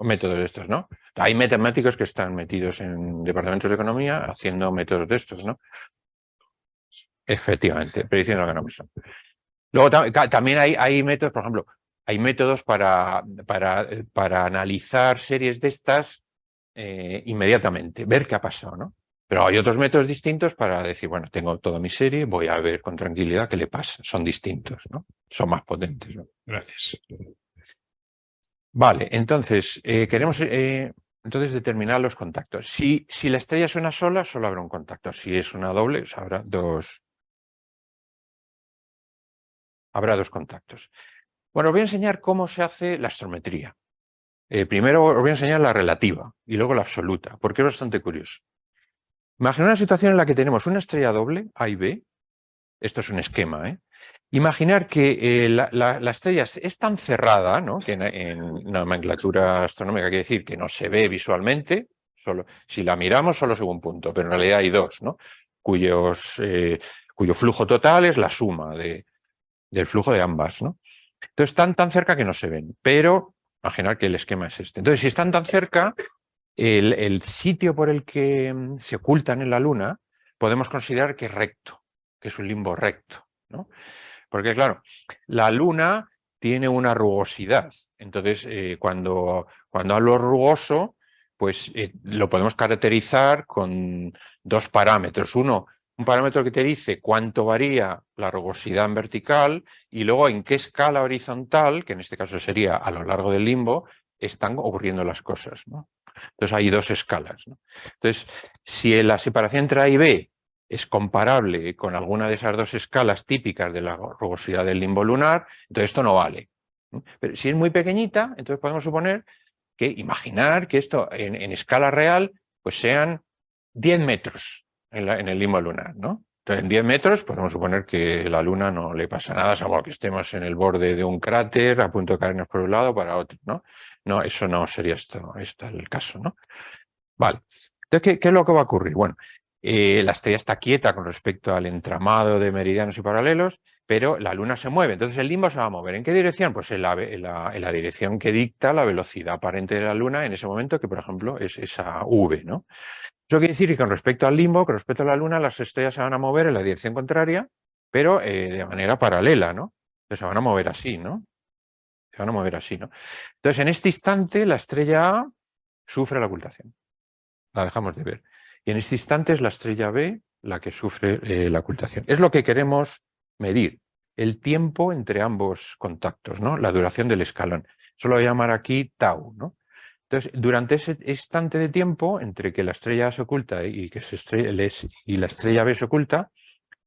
[SPEAKER 2] Métodos de estos, ¿no? Hay matemáticos que están metidos en departamentos de economía haciendo métodos de estos, ¿no? Efectivamente, prediciendo lo que no pasa. Luego también hay métodos, por ejemplo, hay métodos para analizar series de estas inmediatamente, ver qué ha pasado, ¿no? Pero hay otros métodos distintos para decir, bueno, tengo toda mi serie, voy a ver con tranquilidad qué le pasa. Son distintos, ¿no? Son más potentes, ¿no?
[SPEAKER 4] Gracias.
[SPEAKER 2] Vale, entonces, queremos entonces determinar los contactos. Si la estrella es una sola, solo habrá un contacto. Si es una doble, pues habrá dos contactos. Bueno, os voy a enseñar cómo se hace la astrometría. Primero os voy a enseñar la relativa y luego la absoluta, porque es bastante curioso. Imagina una situación en la que tenemos una estrella doble, A y B. Esto es un esquema, ¿eh? Imaginar que la estrella es tan cerrada, ¿no? Que en nomenclatura astronómica quiere decir que no se ve visualmente, solo, si la miramos solo se ve un punto, pero en realidad hay dos, ¿no? Cuyo flujo total es la suma del flujo de ambas, ¿no? Entonces están tan cerca que no se ven, pero imaginar que el esquema es este. Entonces, si están tan cerca, el sitio por el que se ocultan en la Luna podemos considerar que es recto, que es un limbo recto, ¿no? Porque, claro, la Luna tiene una rugosidad. Entonces, cuando hablo rugoso, pues lo podemos caracterizar con dos parámetros. Un parámetro que te dice cuánto varía la rugosidad en vertical y luego en qué escala horizontal, que en este caso sería a lo largo del limbo, están ocurriendo las cosas, ¿no? Entonces hay dos escalas, ¿no? Entonces, si la separación entre A y B es comparable con alguna de esas dos escalas típicas de la rugosidad del limbo lunar, entonces esto no vale. Pero si es muy pequeñita, entonces podemos suponer imaginar que esto en escala real pues sean 10 metros en el limbo lunar, ¿no? Entonces, en 10 metros podemos suponer que la Luna no le pasa nada, salvo que estemos en el borde de un cráter a punto de caernos por un lado para otro, ¿no? No, eso no sería esto el caso, ¿no? Vale. Entonces, ¿qué es lo que va a ocurrir? Bueno, la estrella está quieta con respecto al entramado de meridianos y paralelos, pero la Luna se mueve, entonces el limbo se va a mover. ¿En qué dirección? Pues en la dirección que dicta la velocidad aparente de la Luna en ese momento, que por ejemplo es esa V, ¿no? Eso quiere decir que con respecto al limbo, con respecto a la Luna, las estrellas se van a mover en la dirección contraria, pero de manera paralela, ¿no? Entonces se van a mover así, ¿no? Se van a mover así, ¿no? Entonces, en este instante, la estrella A sufre la ocultación. La dejamos de ver. Y en este instante es la estrella B la que sufre la ocultación. Es lo que queremos medir, el tiempo entre ambos contactos, ¿no? La duración del escalón. Eso lo voy a llamar aquí tau, ¿no? Entonces, durante ese instante de tiempo entre que la estrella A se oculta y la estrella B se oculta,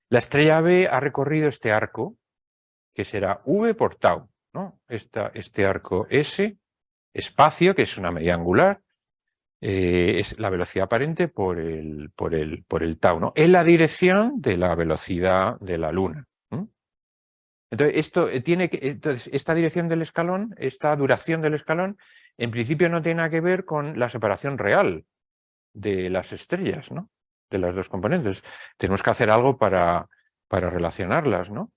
[SPEAKER 2] la estrella B ha recorrido este arco, que será V por tau, ¿no? Este arco S, espacio, que es una medida angular, es la velocidad aparente por el tau, ¿no? En la dirección de la velocidad de la Luna. Entonces, entonces, esta dirección del escalón, esta duración del escalón, en principio no tiene nada que ver con la separación real de las estrellas, ¿no? De las dos componentes. Tenemos que hacer algo para relacionarlas, ¿no?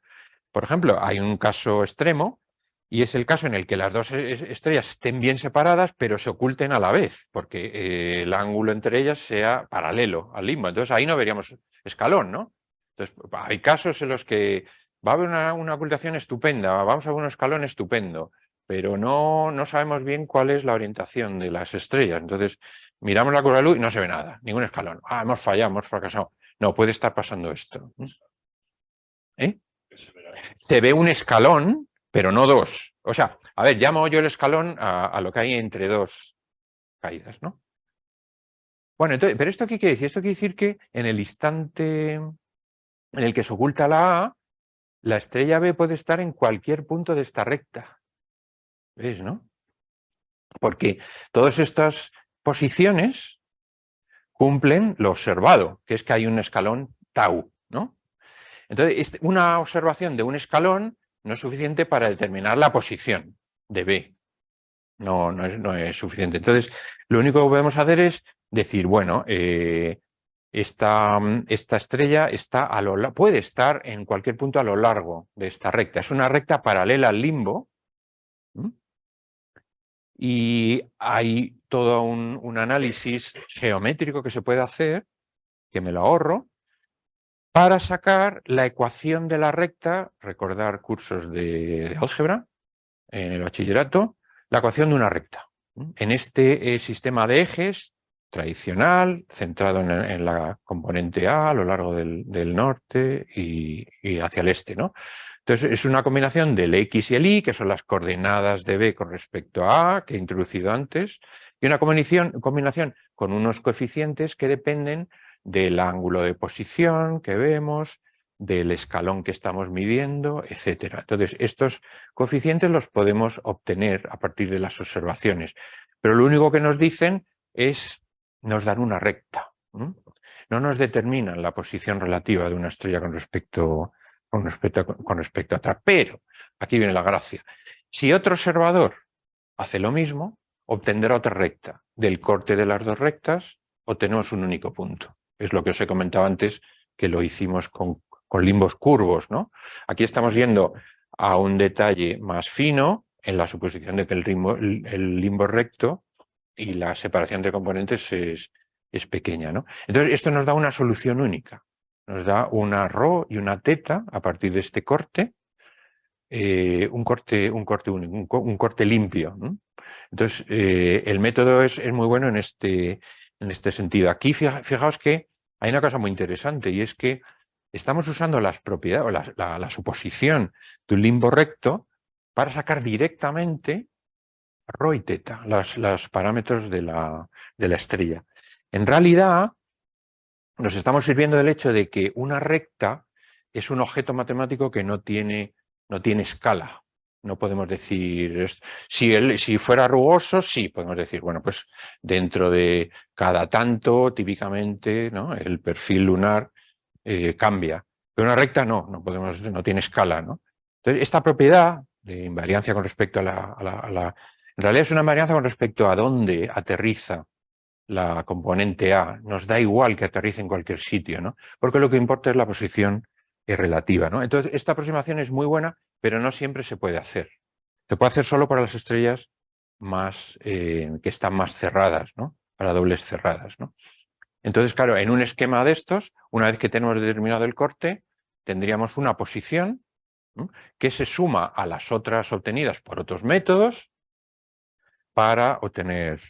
[SPEAKER 2] Por ejemplo, hay un caso extremo y es el caso en el que las dos estrellas estén bien separadas, pero se oculten a la vez, porque el ángulo entre ellas sea paralelo al limbo. Entonces, ahí no veríamos escalón, ¿no? Entonces, hay casos en los que va a haber una ocultación estupenda, vamos a ver un escalón estupendo, pero no sabemos bien cuál es la orientación de las estrellas. Entonces, miramos la curva de luz y no se ve nada, ningún escalón. Ah, hemos fallado, hemos fracasado. No, puede estar pasando esto. ¿Eh? Se ve un escalón, pero no dos. O sea, a ver, llamo yo el escalón a lo que hay entre dos caídas, ¿no? Bueno, entonces, ¿pero esto qué quiere decir? Esto quiere decir que en el instante en el que se oculta la A, la estrella B puede estar en cualquier punto de esta recta. ¿Ves, no? Porque todas estas posiciones cumplen lo observado, que es que hay un escalón tau, ¿no? Entonces, una observación de un escalón no es suficiente para determinar la posición de B. No es suficiente. Entonces, lo único que podemos hacer es decir, bueno, esta estrella puede estar en cualquier punto a lo largo de esta recta. Es una recta paralela al limbo. Y hay todo un análisis geométrico que se puede hacer, que me lo ahorro, para sacar la ecuación de la recta, recordar cursos de álgebra en el bachillerato, la ecuación de una recta. En este sistema de ejes tradicional, centrado en la componente A lo largo del norte y hacia el este, ¿no? Entonces, es una combinación del X y el Y, que son las coordenadas de B con respecto a A, que he introducido antes, y una combinación con unos coeficientes que dependen del ángulo de posición que vemos, del escalón que estamos midiendo, etc. Entonces, estos coeficientes los podemos obtener a partir de las observaciones, pero lo único que nos dicen nos dan una recta. No nos determinan la posición relativa de una estrella con respecto a otra. Pero, aquí viene la gracia, si otro observador hace lo mismo, obtendrá otra recta. Del corte de las dos rectas obtenemos un único punto. Es lo que os he comentado antes, que lo hicimos con limbos curvos, ¿no? Aquí estamos yendo a un detalle más fino en la suposición de que el limbo es recto y la separación entre componentes es pequeña, ¿no? Entonces, esto nos da una solución única. Nos da una ρ y una θ a partir de este corte, un corte limpio, ¿no? Entonces, el método es muy bueno en este sentido. Aquí fijaos que hay una cosa muy interesante, y es que estamos usando las propiedades o la suposición de un limbo recto para sacar directamente ρ y θ, los parámetros de la estrella. En realidad, nos estamos sirviendo del hecho de que una recta es un objeto matemático que no tiene escala. No podemos decir, si fuera rugoso, sí, podemos decir, bueno, pues dentro de cada tanto, típicamente, ¿no?, el perfil lunar cambia. Pero una recta no tiene escala, ¿no? Entonces, esta propiedad de invariancia con respecto en realidad es una invariancia con respecto a dónde aterriza la componente A. Nos da igual que aterrice en cualquier sitio, ¿no? Porque lo que importa es la posición relativa, ¿no? Entonces, esta aproximación es muy buena, pero no siempre se puede hacer. Se puede hacer solo para las estrellas que están más cerradas, ¿no? Para dobles cerradas, ¿no? Entonces, claro, en un esquema de estos, una vez que tenemos determinado el corte, tendríamos una posición que se suma a las otras obtenidas por otros métodos para obtener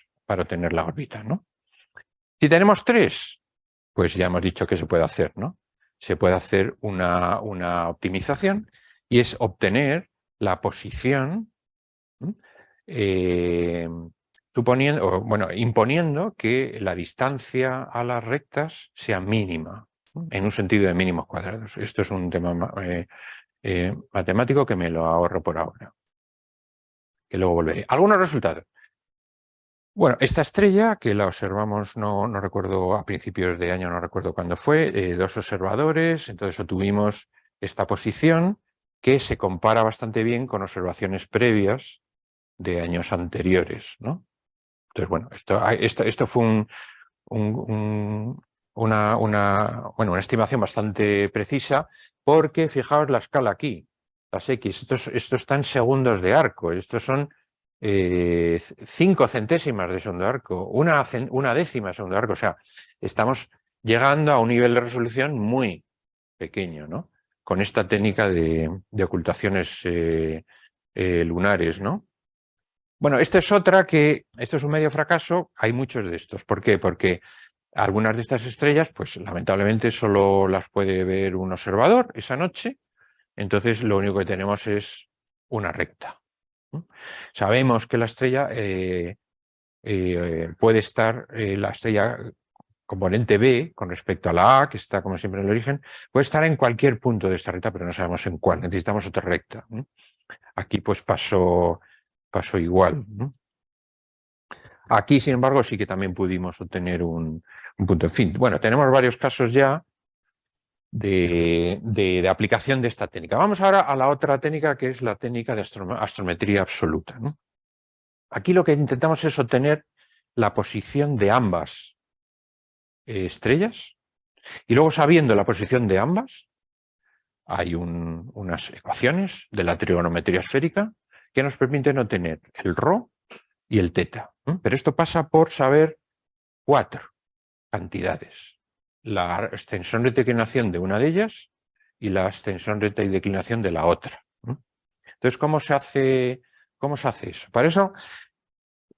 [SPEAKER 2] la órbita, ¿no? Si tenemos 3, pues ya hemos dicho que se puede hacer, ¿no? Se puede hacer una optimización y es obtener la posición imponiendo que la distancia a las rectas sea mínima, ¿no? En un sentido de mínimos cuadrados. Esto es un tema matemático que me lo ahorro por ahora, que luego volveré. Algunos resultados. Bueno, esta estrella que la observamos, no recuerdo, a principios de año, no recuerdo cuándo fue, 2 observadores, entonces obtuvimos esta posición que se compara bastante bien con observaciones previas de años anteriores, ¿no? Entonces, bueno, esto fue una estimación bastante precisa, porque fijaos la escala aquí, las X, esto está en segundos de arco, estos son 5 centésimas de segundo de arco, una décima de segundo de arco, o sea, estamos llegando a un nivel de resolución muy pequeño, ¿no? Con esta técnica de ocultaciones lunares, ¿no? Bueno, esta es otra que, esto es un medio fracaso, hay muchos de estos. ¿Por qué? Porque algunas de estas estrellas, pues lamentablemente solo las puede ver un observador esa noche, entonces lo único que tenemos es una recta. Sabemos que la estrella puede estar, la estrella componente B con respecto a la A, que está como siempre en el origen, puede estar en cualquier punto de esta recta, pero no sabemos en cuál, necesitamos otra recta. Aquí pues pasó igual, ¿no? Aquí, sin embargo, sí que también pudimos obtener un punto. En fin, bueno, tenemos varios casos ya de aplicación de esta técnica. Vamos ahora a la otra técnica, que es la técnica de astrometría absoluta, ¿no? Aquí lo que intentamos es obtener la posición de ambas estrellas, y luego, sabiendo la posición de ambas, hay unas ecuaciones de la trigonometría esférica que nos permiten obtener el ρ y el θ. Pero esto pasa por saber 4 cantidades: la extensión recta y declinación de una de ellas y la extensión recta y declinación de la otra. Entonces, ¿cómo se hace eso? Para eso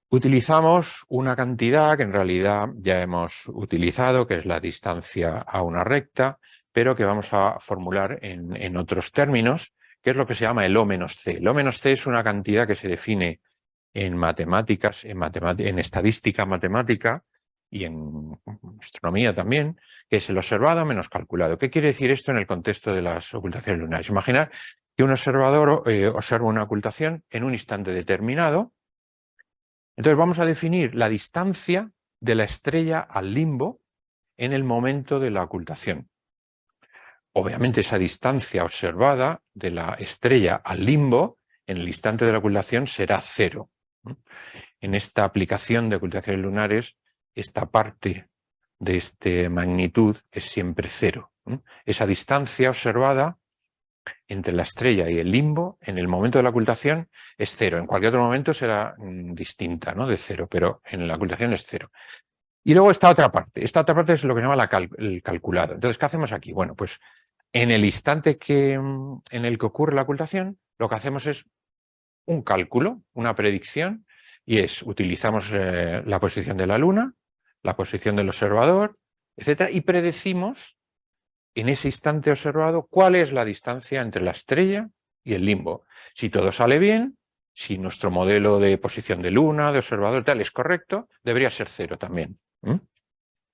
[SPEAKER 2] utilizamos una cantidad que en realidad ya hemos utilizado, que es la distancia a una recta, pero que vamos a formular en otros términos, que es lo que se llama el O-C. El O-C es una cantidad que se define en matemáticas, en estadística matemática y en astronomía también, que es el observado menos calculado. ¿Qué quiere decir esto en el contexto de las ocultaciones lunares? Imaginar que un observador observa una ocultación en un instante determinado. Entonces vamos a definir la distancia de la estrella al limbo en el momento de la ocultación. Obviamente esa distancia observada de la estrella al limbo en el instante de la ocultación será 0. En esta aplicación de ocultaciones lunares, esta parte de esta magnitud es siempre 0. Esa distancia observada entre la estrella y el limbo en el momento de la ocultación es 0. En cualquier otro momento será distinta, ¿no? De 0, pero en la ocultación es 0. Y luego esta otra parte. Esta otra parte es lo que se llama el calculado. Entonces, ¿qué hacemos aquí? Bueno, pues en el instante en el que ocurre la ocultación, lo que hacemos es un cálculo, una predicción, y utilizamos la posición de la Luna, la posición del observador, etcétera, y predecimos en ese instante observado cuál es la distancia entre la estrella y el limbo. Si todo sale bien, si nuestro modelo de posición de Luna, de observador tal es correcto, debería ser 0 también.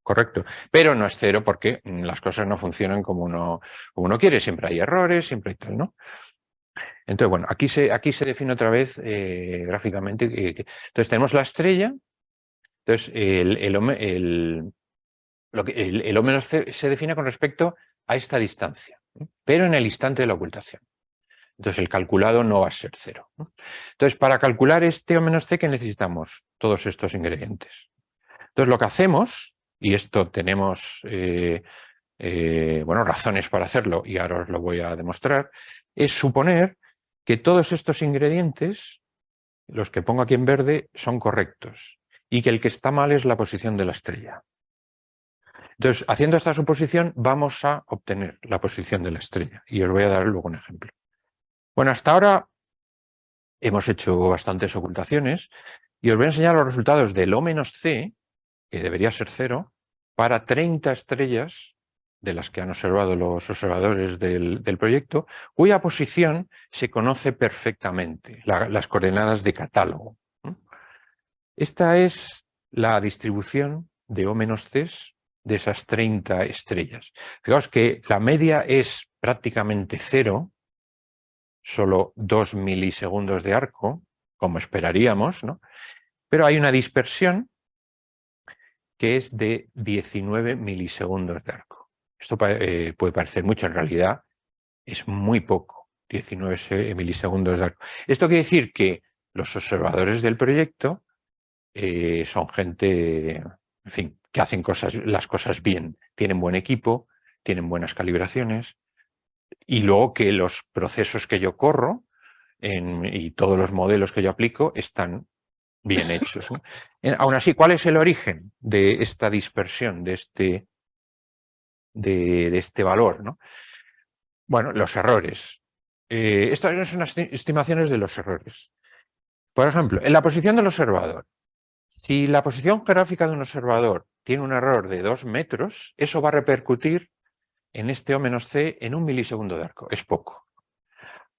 [SPEAKER 2] Correcto, pero no es 0 porque las cosas no funcionan como uno quiere, siempre hay errores, siempre hay tal, ¿no? Entonces, bueno, aquí se define otra vez gráficamente. Entonces tenemos la estrella, entonces el O-C se define con respecto a esta distancia, pero en el instante de la ocultación. Entonces el calculado no va a ser 0. Entonces, para calcular este O-C, ¿qué necesitamos? Todos estos ingredientes. Entonces lo que hacemos, y esto tenemos razones para hacerlo, y ahora os lo voy a demostrar, es suponer que todos estos ingredientes, los que pongo aquí en verde, son correctos y que el que está mal es la posición de la estrella. Entonces, haciendo esta suposición, vamos a obtener la posición de la estrella, y os voy a dar luego un ejemplo. Bueno, hasta ahora hemos hecho bastantes ocultaciones y os voy a enseñar los resultados del O-C, que debería ser 0, para 30 estrellas de las que han observado los observadores del proyecto, cuya posición se conoce perfectamente, las coordenadas de catálogo. Esta es la distribución de O-C de esas 30 estrellas. Fijaos que la media es prácticamente 0, solo 2 milisegundos de arco, como esperaríamos, ¿no? Pero hay una dispersión que es de 19 milisegundos de arco. Esto puede parecer mucho, en realidad es muy poco, 19 milisegundos de arco. Esto quiere decir que los observadores del proyecto son gente, en fin, que hacen las cosas bien, tienen buen equipo, tienen buenas calibraciones, y luego que los procesos que yo corro y todos los modelos que yo aplico están bien hechos, ¿no? Aún así, ¿cuál es el origen de esta dispersión, de este valor, ¿no? Bueno, los errores. Estas son unas estimaciones de los errores. Por ejemplo, en la posición del observador. Si la posición geográfica de un observador tiene un error de 2 metros, eso va a repercutir en este O-C en 1 milisegundo de arco. Es poco.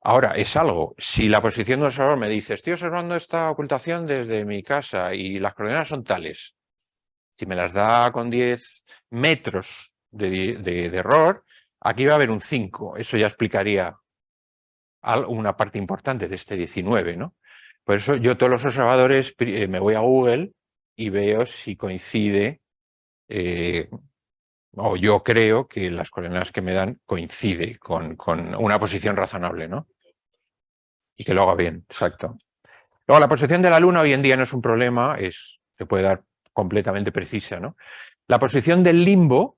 [SPEAKER 2] Ahora, es algo. Si la posición del observador me dice, estoy observando esta ocultación desde mi casa y las coordenadas son tales, si me las da con 10 metros de error, aquí va a haber un 5. Eso ya explicaría una parte importante de este 19, ¿no? Por eso yo todos los observadores me voy a Google y veo si coincide, o yo creo que las coordenadas que me dan coincide con una posición razonable, ¿no? Y que lo haga bien, exacto. Luego, la posición de la Luna hoy en día no es un problema, se puede dar completamente precisa, ¿no? La posición del limbo,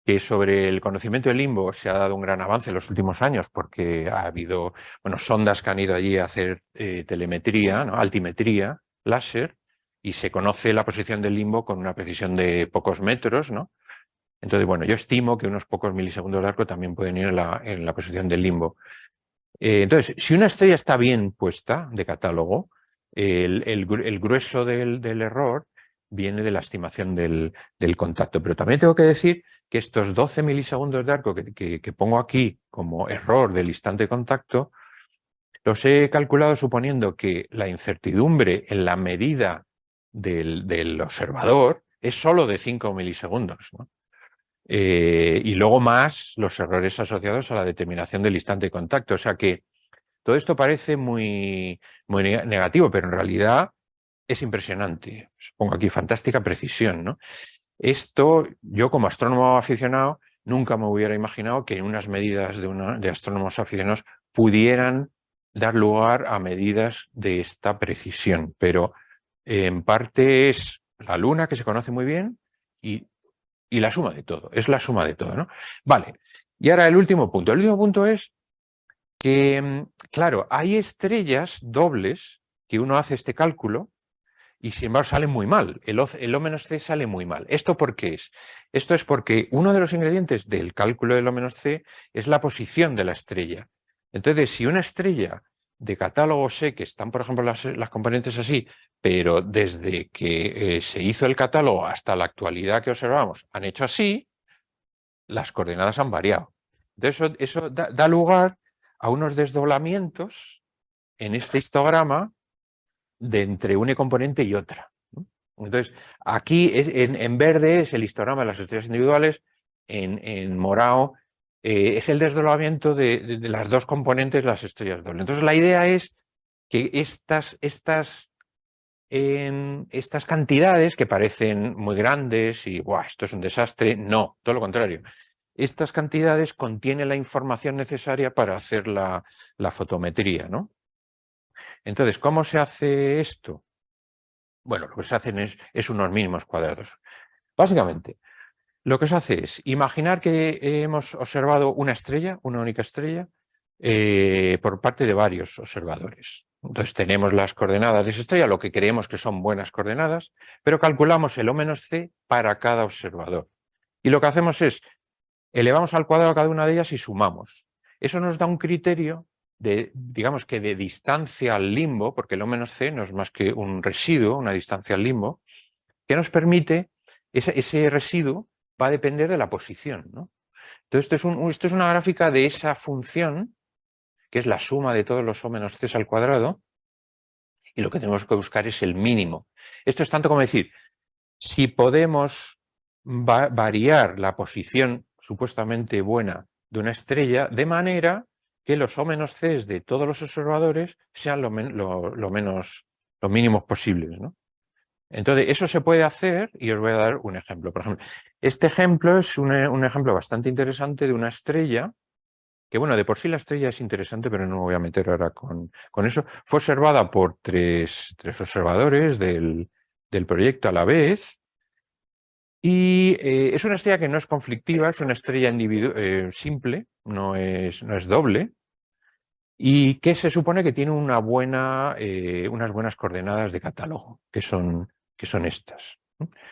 [SPEAKER 2] que sobre el conocimiento del limbo se ha dado un gran avance en los últimos años porque ha habido sondas que han ido allí a hacer telemetría, ¿no? Altimetría, láser, y se conoce la posición del limbo con una precisión de pocos metros, ¿no? Entonces, bueno, yo estimo que unos pocos milisegundos de arco también pueden ir en la posición del limbo. Entonces, si una estrella está bien puesta de catálogo, el grueso del error viene de la estimación del contacto. Pero también tengo que decir que estos 12 milisegundos de arco que pongo aquí como error del instante de contacto, los he calculado suponiendo que la incertidumbre en la medida del observador es solo de 5 milisegundos, ¿no? Y luego más los errores asociados a la determinación del instante de contacto. O sea que todo esto parece muy negativo, pero en realidad es impresionante. Os pongo aquí fantástica precisión, ¿no? Esto, yo como astrónomo aficionado, nunca me hubiera imaginado que unas medidas de astrónomos aficionados pudieran dar lugar a medidas de esta precisión. Pero en parte es la Luna, que se conoce muy bien, y la suma de todo. Es la suma de todo, ¿no? Vale. Y ahora el último punto. El último punto es que, claro, hay estrellas dobles que uno hace este cálculo y sin embargo sale muy mal. El O-C sale muy mal. ¿Esto por qué es? Esto es porque uno de los ingredientes del cálculo del O-C es la posición de la estrella. Entonces, si una estrella de catálogo sé que están, por ejemplo, las componentes así, pero desde que se hizo el catálogo hasta la actualidad que observamos han hecho así, las coordenadas han variado. Entonces, eso da lugar a unos desdoblamientos en este histograma de entre una componente y otra. Entonces, aquí en verde es el histograma de las estrellas individuales, en morado es el desdoblamiento de las dos componentes de las estrellas dobles. Entonces, la idea es que estas cantidades que parecen muy grandes y ¡buah, esto es un desastre! No, todo lo contrario. Estas cantidades contienen la información necesaria para hacer la fotometría, ¿no? Entonces, ¿cómo se hace esto? Bueno, lo que se hacen es unos mínimos cuadrados. Básicamente, lo que se hace es imaginar que hemos observado una estrella, una única estrella, por parte de varios observadores. Entonces tenemos las coordenadas de esa estrella, lo que creemos que son buenas coordenadas, pero calculamos el O-C para cada observador. Y lo que hacemos es elevamos al cuadrado cada una de ellas y sumamos. Eso nos da un criterio digamos que de distancia al limbo, porque el O menos C no es más que un residuo, una distancia al limbo, que nos permite, ese residuo va a depender de la posición, ¿no? Entonces esto es una gráfica de esa función, que es la suma de todos los O menos C al cuadrado, y lo que tenemos que buscar es el mínimo. Esto es tanto como decir, si podemos variar la posición supuestamente buena de una estrella de manera que los O menos C de todos los observadores sean lo mínimos posibles, ¿no? Entonces, eso se puede hacer y os voy a dar un ejemplo. Por ejemplo, este ejemplo es un ejemplo bastante interesante de una estrella, que bueno, de por sí la estrella es interesante, pero no me voy a meter ahora con eso. Fue observada por tres observadores del proyecto a la vez. Y es una estrella que no es conflictiva, es una estrella simple, no es doble, y que se supone que tiene unas buenas coordenadas de catálogo, que son estas.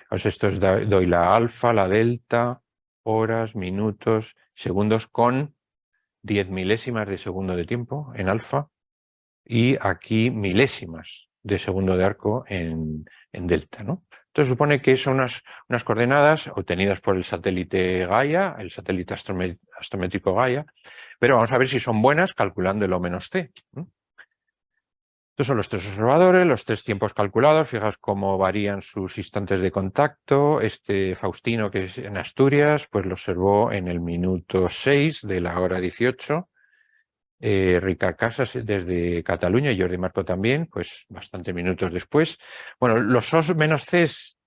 [SPEAKER 2] Pues esto doy la alfa, la delta, horas, minutos, segundos con 10 milésimas de segundo de tiempo en alfa, y aquí milésimas de segundo de arco en delta, ¿no? Entonces supone que son unas coordenadas obtenidas por el satélite Gaia, el satélite astrométrico Gaia, pero vamos a ver si son buenas calculando el O menos C. Estos son los tres observadores, los tres tiempos calculados. Fijaos cómo varían sus instantes de contacto. Este Faustino, que es en Asturias, pues lo observó en el minuto 6 de la hora 18. Ricard Casas desde Cataluña y Jordi Marco también, pues bastantes minutos después. Bueno, los O menos C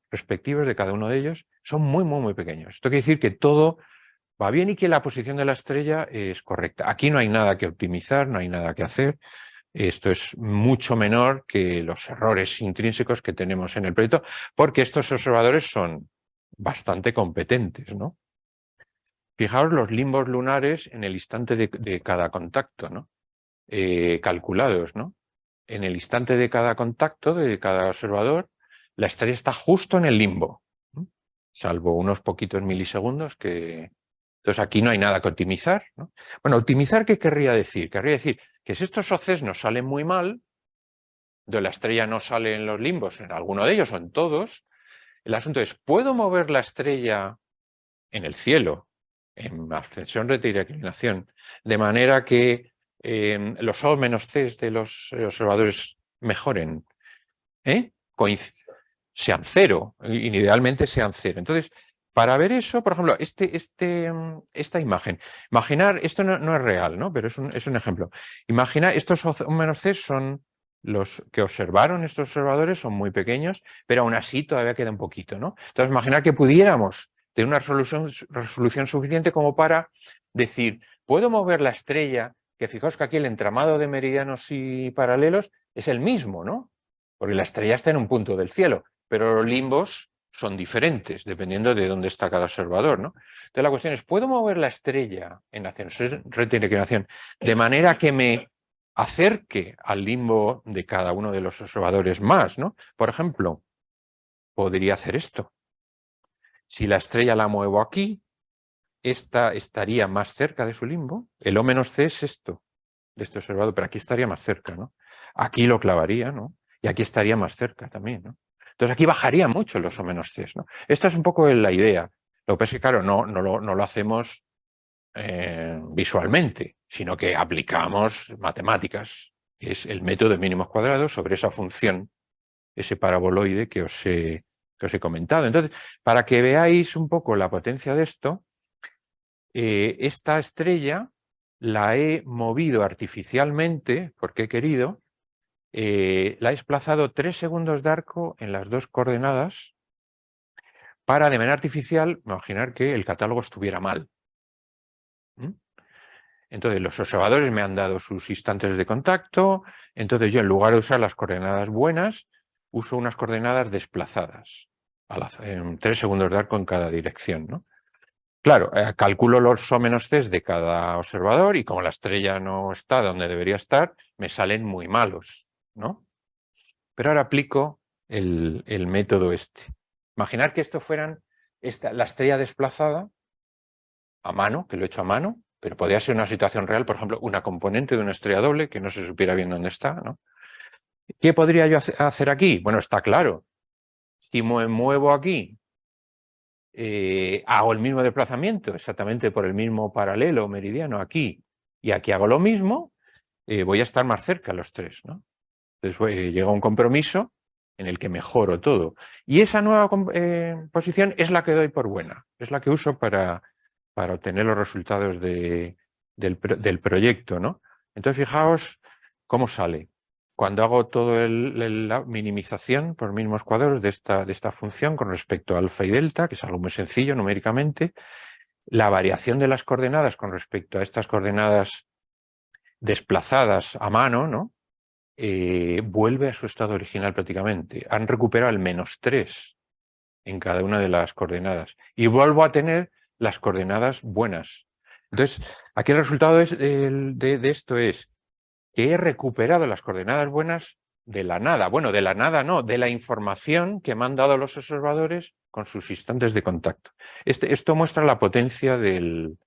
[SPEAKER 2] respectivos de cada uno de ellos son muy, muy, muy pequeños. Esto quiere decir que todo va bien y que la posición de la estrella es correcta. Aquí no hay nada que optimizar, no hay nada que hacer. Esto es mucho menor que los errores intrínsecos que tenemos en el proyecto, porque estos observadores son bastante competentes, ¿no? Fijaos los limbos lunares en el instante de cada contacto, ¿no? Calculados, ¿no? En el instante de cada contacto, de cada observador, la estrella está justo en el limbo, ¿no? Salvo unos poquitos milisegundos que... Entonces aquí no hay nada que optimizar, ¿no? Bueno, optimizar, ¿qué querría decir? Querría decir que si estos OCs nos salen muy mal, de la estrella no sale en los limbos, en alguno de ellos o en todos, el asunto es, ¿puedo mover la estrella en el cielo, en ascensión, rete y declinación, de manera que los O menos C de los observadores mejoren, sean cero, idealmente sean cero? Entonces, para ver eso, por ejemplo, esta imagen, imaginar, esto no es real, ¿no? Pero es un ejemplo. Imaginar, estos O menos C son los que observaron estos observadores, son muy pequeños, pero aún así todavía queda un poquito, ¿no? Entonces, imaginar que pudiéramos tener una resolución suficiente como para decir, ¿puedo mover la estrella? Que fijaos que aquí el entramado de meridianos y paralelos es el mismo, ¿no? Porque la estrella está en un punto del cielo, pero los limbos son diferentes dependiendo de dónde está cada observador, ¿no? Entonces la cuestión es, ¿puedo mover la estrella en ascensión, rete y declinación de manera que me acerque al limbo de cada uno de los observadores más, ¿no? Por ejemplo, podría hacer esto. Si la estrella la muevo aquí, esta estaría más cerca de su limbo. El O menos C es esto, de este observador, pero aquí estaría más cerca, ¿no? Aquí lo clavaría, ¿no? Y aquí estaría más cerca también, ¿no? Entonces aquí bajaría mucho los O menos C, ¿no? Esta es un poco la idea. Lo que pasa es que, claro, no lo hacemos visualmente, sino que aplicamos matemáticas, que es el método de mínimos cuadrados sobre esa función, ese paraboloide que os he comentado. Entonces, para que veáis un poco la potencia de esto, esta estrella la he movido artificialmente, porque he querido, la he desplazado 3 segundos de arco en las dos coordenadas para, de manera artificial, imaginar que el catálogo estuviera mal. Entonces, los observadores me han dado sus instantes de contacto, entonces yo, en lugar de usar las coordenadas buenas, uso unas coordenadas desplazadas, en 3 segundos de arco en cada dirección, ¿no? Claro, calculo los O menos C de cada observador y como la estrella no está donde debería estar, me salen muy malos, ¿no? Pero ahora aplico el método este. Imaginar que esto fueran la estrella desplazada a mano, que lo he hecho a mano, pero podría ser una situación real, por ejemplo, una componente de una estrella doble que no se supiera bien dónde está, ¿no? ¿Qué podría yo hacer aquí? Bueno, está claro. Si me muevo aquí, hago el mismo desplazamiento, exactamente por el mismo paralelo meridiano aquí, y aquí hago lo mismo, voy a estar más cerca los tres, ¿no? Entonces llega un compromiso en el que mejoro todo. Y esa nueva posición es la que doy por buena, es la que uso para obtener los resultados del proyecto, ¿no? Entonces, fijaos cómo sale. Cuando hago toda la minimización por mismos cuadros de esta función con respecto a alfa y delta, que es algo muy sencillo numéricamente, la variación de las coordenadas con respecto a estas coordenadas desplazadas a mano, ¿no? Vuelve a su estado original prácticamente. Han recuperado el -3 en cada una de las coordenadas. Y vuelvo a tener las coordenadas buenas. Entonces, aquí el resultado de esto es que he recuperado las coordenadas buenas de la nada. Bueno, de la nada no, de la información que me han dado los observadores con sus instantes de contacto. Esto muestra la potencia del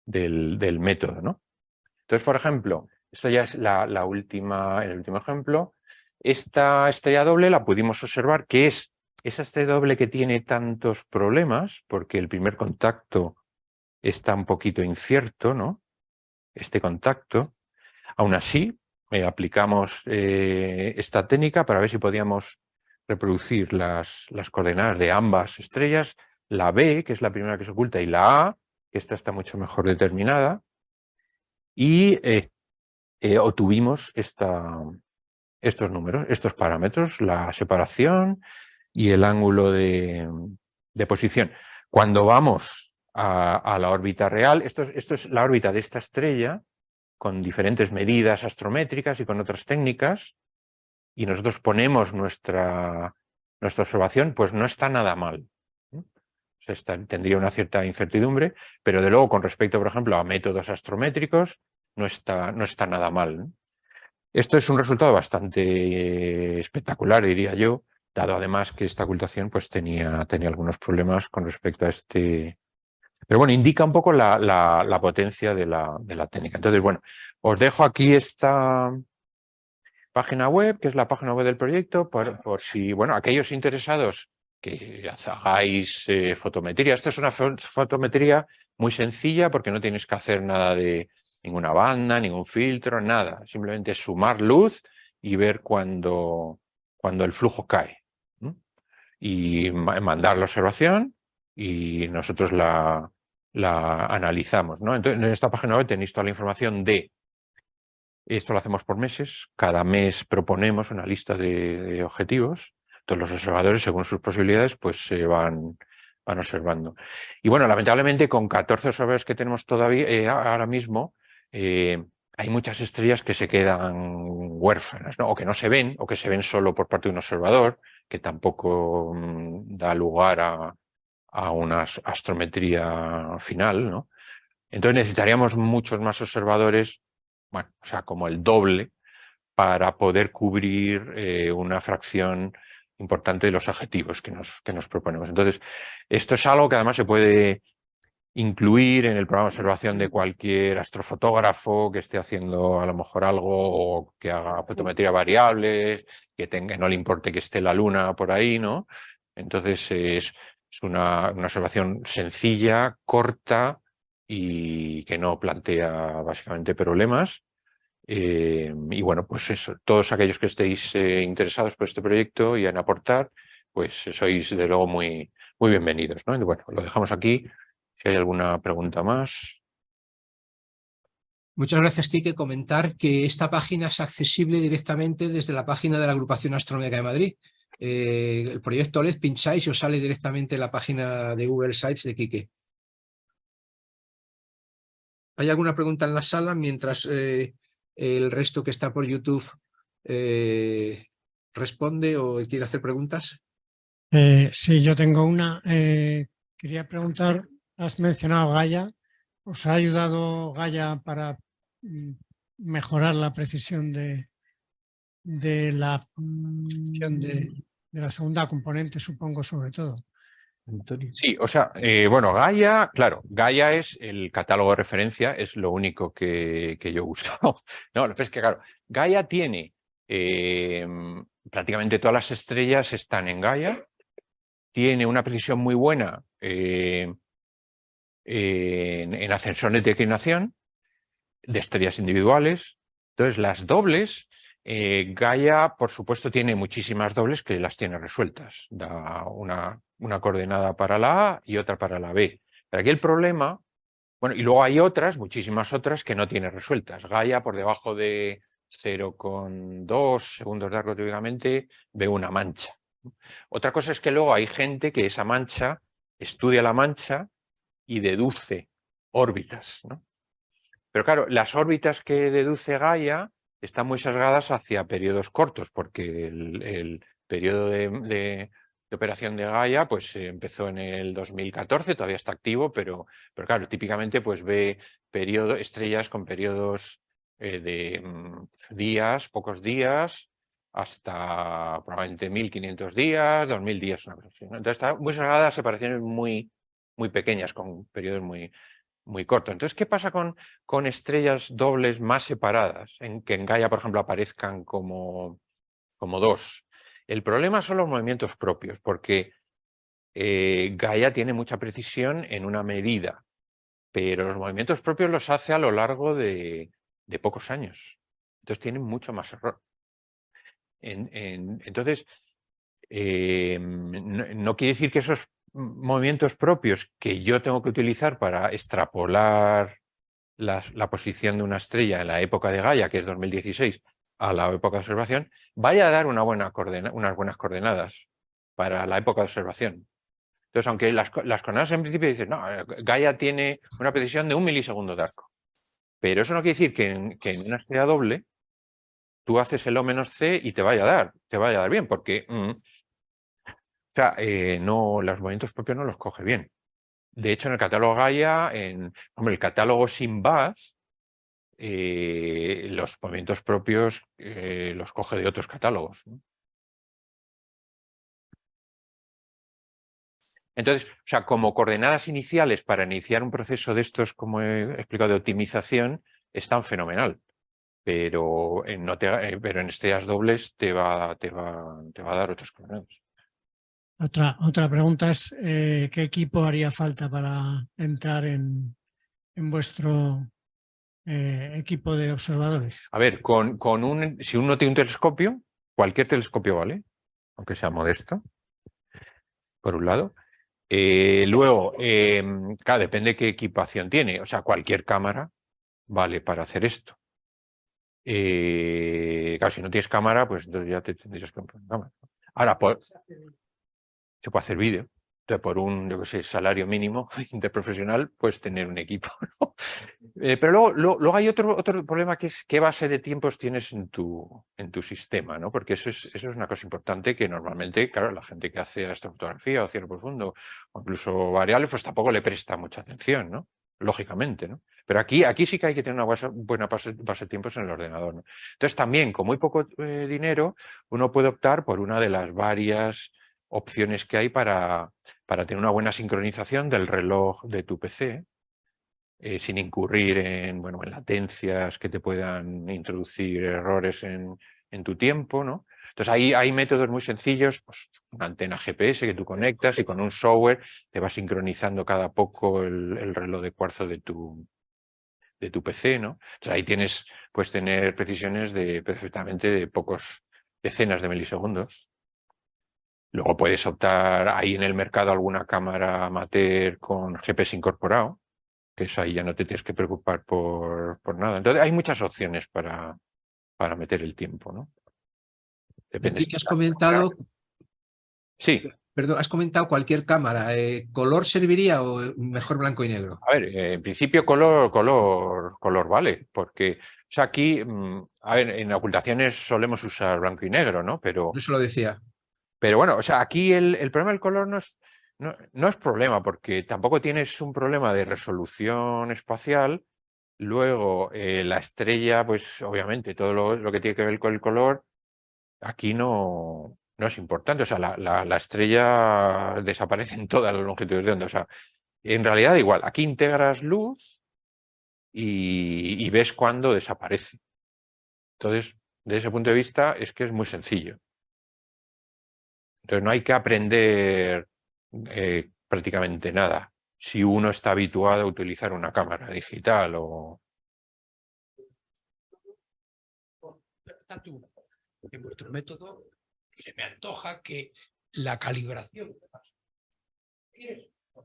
[SPEAKER 2] método, ¿no? Entonces, por ejemplo, esto ya es el último ejemplo. Esta estrella doble la pudimos observar, que es esa estrella doble que tiene tantos problemas, porque el primer contacto está un poquito incierto, ¿no? Este contacto. Aún así, aplicamos esta técnica para ver si podíamos reproducir las coordenadas de ambas estrellas, la B, que es la primera que se oculta, y la A, que esta está mucho mejor determinada, y obtuvimos estos números, estos parámetros, la separación y el ángulo de posición. Cuando vamos a la órbita real, esto es la órbita de esta estrella con diferentes medidas astrométricas y con otras técnicas, y nosotros ponemos nuestra observación, pues no está nada mal. Tendría una cierta incertidumbre, pero de luego con respecto, por ejemplo, a métodos astrométricos, no está nada mal. Esto es un resultado bastante espectacular, diría yo, dado además que esta ocultación pues, tenía algunos problemas con respecto a este... Pero bueno, indica un poco la potencia de la técnica. Entonces, bueno, os dejo aquí esta página web, que es la página web del proyecto, por si, bueno, aquellos interesados que hagáis fotometría. Esto es una fotometría muy sencilla porque no tienes que hacer nada de ninguna banda, ningún filtro, nada. Simplemente sumar luz y ver cuando el flujo cae. Y mandar la observación y nosotros la analizamos, ¿no? Entonces, en esta página web tenéis toda la información de... Esto lo hacemos por meses. Cada mes proponemos una lista de objetivos. Todos los observadores, según sus posibilidades, pues se van observando. Y bueno, lamentablemente, con 14 observadores que tenemos todavía ahora mismo, hay muchas estrellas que se quedan huérfanas, ¿no? O que no se ven, o que se ven solo por parte de un observador, que tampoco da lugar a una astrometría final, ¿no? Entonces necesitaríamos muchos más observadores, bueno, o sea, como el doble, para poder cubrir una fracción importante de los objetivos que nos proponemos. Entonces, esto es algo que además se puede incluir en el programa de observación de cualquier astrofotógrafo que esté haciendo a lo mejor algo o que haga fotometría variable, que no le importe que esté la luna por ahí, ¿no? Entonces, es una observación sencilla, corta y que no plantea básicamente problemas. Y bueno, pues eso, todos aquellos que estéis interesados por este proyecto y en aportar, pues sois de luego muy bienvenidos, ¿no? Y bueno, lo dejamos aquí. Si hay alguna pregunta más.
[SPEAKER 1] Muchas gracias, Quique. Comentar que esta página es accesible directamente desde la página de la Agrupación Astronómica de Madrid. El proyecto OLED, pincháis y os sale directamente la página de Google Sites de Quique. ¿Hay alguna pregunta en la sala mientras el resto que está por YouTube responde o quiere hacer preguntas?
[SPEAKER 5] Sí, yo tengo una. Quería preguntar, has mencionado Gaia. ¿Os ha ayudado Gaia para mejorar la precisión de la segunda componente, supongo, sobre todo?
[SPEAKER 2] Sí, o sea, bueno, Gaia, claro, Gaia es el catálogo de referencia, es lo único que yo he usado. No, lo que es que, claro, Gaia tiene prácticamente todas las estrellas están en Gaia, tiene una precisión muy buena en ascensores de declinación de estrellas individuales. Entonces, las dobles, Gaia, por supuesto, tiene muchísimas dobles que las tiene resueltas. Da una coordenada para la A y otra para la B. Pero aquí el problema, bueno, y luego hay otras, muchísimas otras, que no tiene resueltas. Gaia, por debajo de 0,2 segundos de arco típicamente, ve una mancha. Otra cosa es que luego hay gente que esa mancha, estudia la mancha y deduce órbitas, ¿no? Pero claro, las órbitas que deduce Gaia están muy sesgadas hacia periodos cortos, porque el periodo de operación de Gaia pues empezó en el 2014, todavía está activo, pero claro, típicamente pues ve estrellas con periodos de días, pocos días, hasta probablemente 1500 días, 2000 días, una cosa así, ¿no? Entonces está muy sesgada a separaciones muy pequeñas, con periodos muy corto. Entonces, ¿qué pasa con estrellas dobles más separadas? Que en Gaia, por ejemplo, aparezcan como dos. El problema son los movimientos propios, porque Gaia tiene mucha precisión en una medida, pero los movimientos propios los hace a lo largo de pocos años. Entonces tienen mucho más error. Entonces, no quiere decir que esos movimientos propios que yo tengo que utilizar para extrapolar la posición de una estrella en la época de Gaia, que es 2016, a la época de observación, vaya a dar unas buenas coordenadas para la época de observación. Entonces, aunque las coordenadas en principio dicen, no, Gaia tiene una precisión de 1 milisegundo de arco, pero eso no quiere decir que en una estrella doble tú haces el O-C y te vaya a dar bien, porque o sea, no, los movimientos propios no los coge bien. De hecho, en el catálogo Gaia, hombre, el catálogo Sinbad, los movimientos propios los coge de otros catálogos, ¿no? Entonces, o sea, como coordenadas iniciales para iniciar un proceso de estos, como he explicado, de optimización, están fenomenal. Pero pero en estrellas dobles te va a dar otras coordenadas.
[SPEAKER 5] Otra pregunta es, ¿qué equipo haría falta para entrar en vuestro equipo de observadores?
[SPEAKER 2] A ver, si uno tiene un telescopio, cualquier telescopio vale, aunque sea modesto, por un lado. Luego, claro, depende qué equipación tiene. O sea, cualquier cámara vale para hacer esto. Claro, si no tienes cámara, pues entonces ya te tendrías que comprar una cámara. Ahora, se puede hacer vídeo. Entonces, por un, yo qué sé, salario mínimo interprofesional, puedes tener un equipo, ¿no? Pero luego hay otro problema, que es qué base de tiempos tienes en tu sistema, ¿no? Porque eso es una cosa importante que normalmente, claro, la gente que hace astrofotografía o cielo profundo o incluso variables, pues tampoco le presta mucha atención, ¿no? Lógicamente, ¿no? Pero aquí sí que hay que tener una buena base de tiempos en el ordenador, ¿no? Entonces, también con muy poco dinero, uno puede optar por una de las varias opciones que hay para tener una buena sincronización del reloj de tu PC, sin incurrir en latencias que te puedan introducir errores en tu tiempo, ¿no? Entonces hay métodos muy sencillos, pues una antena GPS que tú conectas y con un software te va sincronizando cada poco el reloj de cuarzo de tu PC, ¿no? Entonces ahí puedes tener precisiones perfectamente de decenas de milisegundos. Luego puedes optar, ahí en el mercado, alguna cámara amateur con GPS incorporado, que eso ahí ya no te tienes que preocupar por nada. Entonces hay muchas opciones para meter el tiempo, ¿no? Depende.
[SPEAKER 1] Aquí que has comentado,
[SPEAKER 2] Sí,
[SPEAKER 1] perdón, has comentado cualquier cámara. ¿Color serviría o mejor blanco y negro?
[SPEAKER 2] a ver, en principio color vale, porque, o sea, aquí, a ver, en ocultaciones solemos usar blanco y negro, ¿no? Pero
[SPEAKER 1] Por eso lo decía.
[SPEAKER 2] bueno, o sea, aquí el problema del color no es problema, porque tampoco tienes un problema de resolución espacial. Luego, la estrella, pues obviamente, todo lo que tiene que ver con el color, aquí no no es importante. O sea, la estrella desaparece en todas las longitudes de onda. O sea, en realidad igual, aquí integras luz y ves cuándo desaparece. Entonces, desde ese punto de vista, es que es muy sencillo. Entonces, no hay que aprender prácticamente nada si uno está habituado a utilizar una cámara digital o...
[SPEAKER 3] En vuestro método se me antoja que la calibración...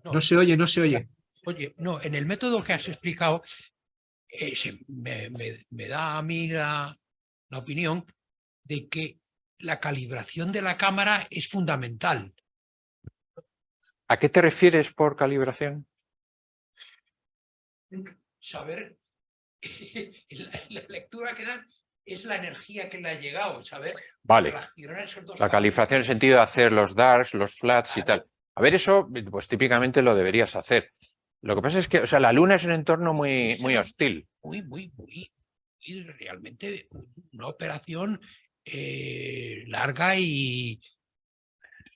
[SPEAKER 1] No se oye, no se oye.
[SPEAKER 3] Oye, no, en el método que has explicado me da a mí la opinión de que la calibración de la cámara es fundamental.
[SPEAKER 2] ¿A qué te refieres por calibración?
[SPEAKER 3] Saber la lectura que dan es la energía que le ha llegado, saber.
[SPEAKER 2] Vale,
[SPEAKER 3] relacionar esos dos
[SPEAKER 2] la
[SPEAKER 3] factores.
[SPEAKER 2] calibración en el sentido de hacer los darks, los flats y tal. A ver, eso pues típicamente lo deberías hacer. Lo que pasa es que, o sea, la Luna es un entorno muy hostil.
[SPEAKER 3] Muy realmente una operación larga y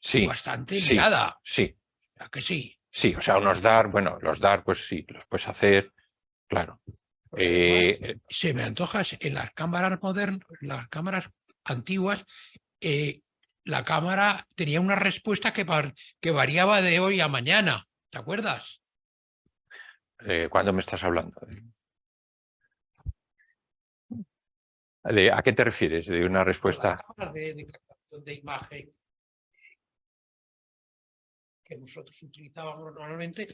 [SPEAKER 2] Sí,
[SPEAKER 3] bastante
[SPEAKER 2] sí,
[SPEAKER 3] liada.
[SPEAKER 2] sí,
[SPEAKER 3] ¿A que sí?
[SPEAKER 2] sí. O sea, unos dark, bueno, los dark, pues sí, los puedes hacer, claro.
[SPEAKER 3] Se me antoja en las cámaras modernas, las cámaras antiguas, la cámara tenía una respuesta que variaba de hoy a mañana. ¿Te acuerdas?
[SPEAKER 2] ¿Cuándo me estás hablando? ¿A qué te refieres? ¿De una respuesta?
[SPEAKER 3] Las cámaras de captación de imagen que nosotros utilizábamos normalmente,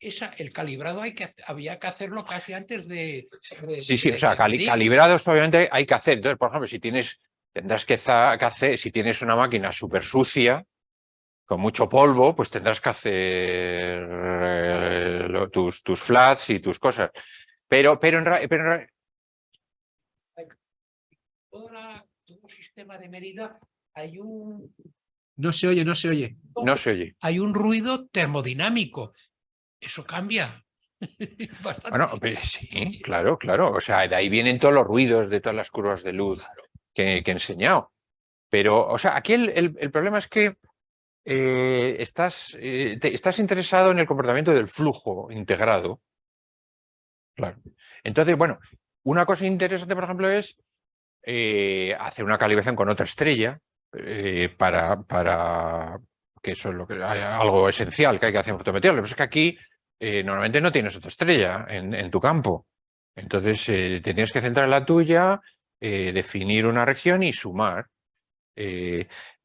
[SPEAKER 3] el calibrado había que hacerlo casi antes de...
[SPEAKER 2] Sí, o sea, calibrados obviamente hay que hacer. Entonces, por ejemplo, si tendrás que hacer, si tienes una máquina súper sucia, con mucho polvo, pues tendrás que hacer tus flats y tus cosas. Pero
[SPEAKER 3] todo sistema de medida hay un...
[SPEAKER 1] No se oye, no se oye.
[SPEAKER 2] no se oye.
[SPEAKER 3] Hay un ruido termodinámico. Eso cambia. Bastante.
[SPEAKER 2] Bueno, pues sí, claro. O sea, de ahí vienen todos los ruidos de todas las curvas de luz que he enseñado. Pero, o sea, aquí el problema es que estás interesado en el comportamiento del flujo integrado. Claro. Entonces, bueno, una cosa interesante, por ejemplo, es hacer una calibración con otra estrella para que eso es algo esencial que hay que hacer en fotometría. Lo que pasa es que aquí normalmente no tienes otra estrella en tu campo. Entonces te tienes que centrar en la tuya, definir una región y sumar.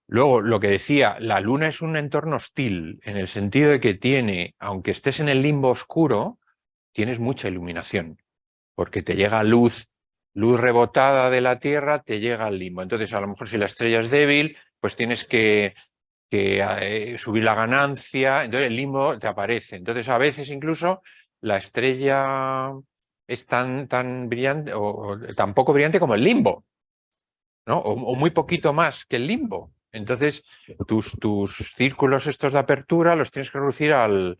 [SPEAKER 2] Luego, lo que decía, la Luna es un entorno hostil en el sentido de que tiene, aunque estés en el limbo oscuro, tienes mucha iluminación, porque te llega luz rebotada de la Tierra, te llega al limbo. Entonces, a lo mejor si la estrella es débil, pues tienes que subir la ganancia, entonces el limbo te aparece. Entonces, a veces incluso la estrella es tan brillante o tan poco brillante como el limbo, ¿no? O muy poquito más que el limbo. Entonces, tus círculos estos de apertura los tienes que reducir al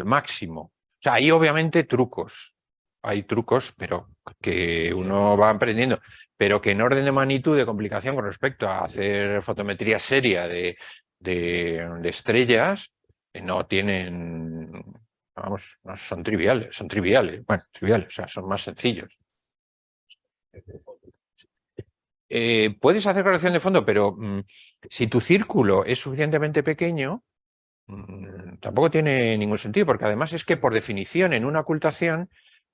[SPEAKER 2] máximo. O sea, hay obviamente trucos. Hay trucos, pero que uno va aprendiendo. Pero que en orden de magnitud de complicación con respecto a hacer fotometría seria de estrellas, no tienen, vamos, no son triviales, bueno, triviales, o sea, son más sencillos. Puedes hacer corrección de fondo, pero si tu círculo es suficientemente pequeño, tampoco tiene ningún sentido, porque además es que por definición en una ocultación,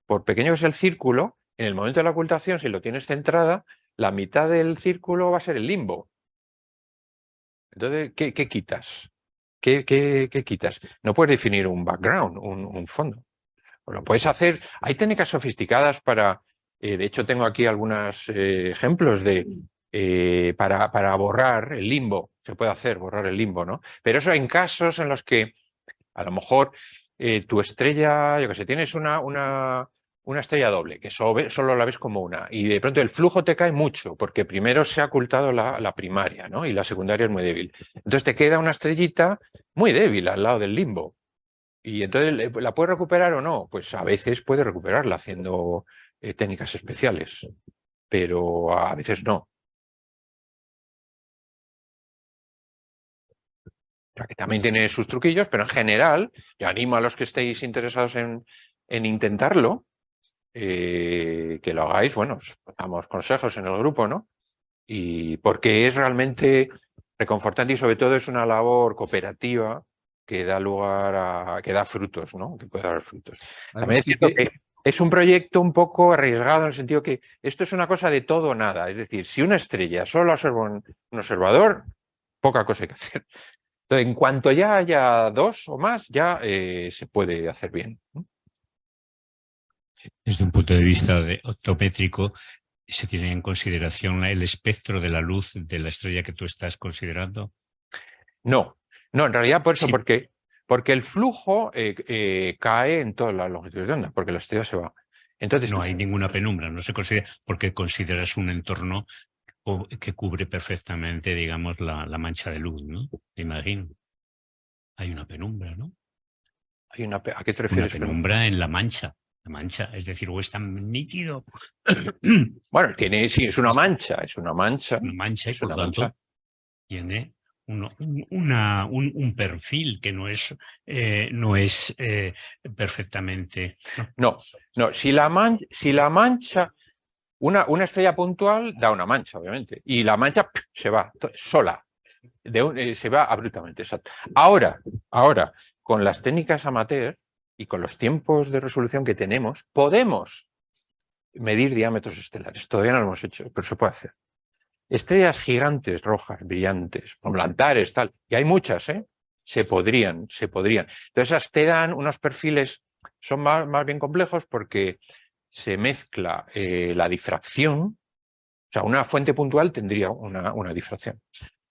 [SPEAKER 2] por pequeño que es el círculo, en el momento de la ocultación, si lo tienes centrada, la mitad del círculo va a ser el limbo. Entonces, ¿qué quitas? ¿Qué quitas? No puedes definir un background, un fondo. Lo puedes hacer, hay técnicas sofisticadas para, de hecho tengo aquí algunos ejemplos para borrar el limbo, se puede hacer, borrar el limbo, ¿no? Pero eso en casos en los que a lo mejor tu estrella, yo que sé, tienes una estrella doble, que solo la ves como una, y de pronto el flujo te cae mucho, porque primero se ha ocultado la primaria, ¿no? Y la secundaria es muy débil. Entonces te queda una estrellita muy débil al lado del limbo. Y entonces, ¿la puedes recuperar o no? Pues a veces puedes recuperarla haciendo técnicas especiales, pero a veces no. O sea, que también tiene sus truquillos, pero en general, yo animo a los que estéis interesados en intentarlo, que lo hagáis. Bueno, os damos consejos en el grupo, ¿no? Y porque es realmente reconfortante y sobre todo es una labor cooperativa que da lugar que da frutos, ¿no? Que puede dar frutos. También es cierto que es un proyecto un poco arriesgado en el sentido que esto es una cosa de todo o nada. Es decir, si una estrella solo observa un observador, poca cosa hay que hacer. Entonces, en cuanto ya haya dos o más, ya se puede hacer bien, ¿no?
[SPEAKER 6] Desde un punto de vista optométrico, ¿se tiene en consideración el espectro de la luz de la estrella que tú estás considerando?
[SPEAKER 2] No, en realidad por eso,
[SPEAKER 6] Sí.
[SPEAKER 2] porque el flujo cae en todas las longitudes de onda, porque la estrella se va. Entonces,
[SPEAKER 6] No hay ninguna penumbra, no se considera, porque consideras un entorno que cubre perfectamente, digamos, la mancha de luz, ¿no? Me imagino. Hay una penumbra, ¿no?
[SPEAKER 2] ¿a qué te
[SPEAKER 6] Una
[SPEAKER 2] refieres?
[SPEAKER 6] penumbra en la mancha, es decir, o es tan nítido.
[SPEAKER 2] Bueno, sí, es una mancha,
[SPEAKER 6] Una mancha y por tanto tiene un perfil que no es perfectamente.
[SPEAKER 2] No, si la mancha, una estrella puntual da una mancha, obviamente, y la mancha se va sola, se va abruptamente, exacto. Ahora, con las técnicas amateur y con los tiempos de resolución que tenemos, podemos medir diámetros estelares. Todavía no lo hemos hecho, pero se puede hacer. Estrellas gigantes, rojas, brillantes, plantares, tal, y hay muchas, se podrían. Entonces esas te dan unos perfiles, son más bien complejos porque se mezcla la difracción, o sea, una fuente puntual tendría una difracción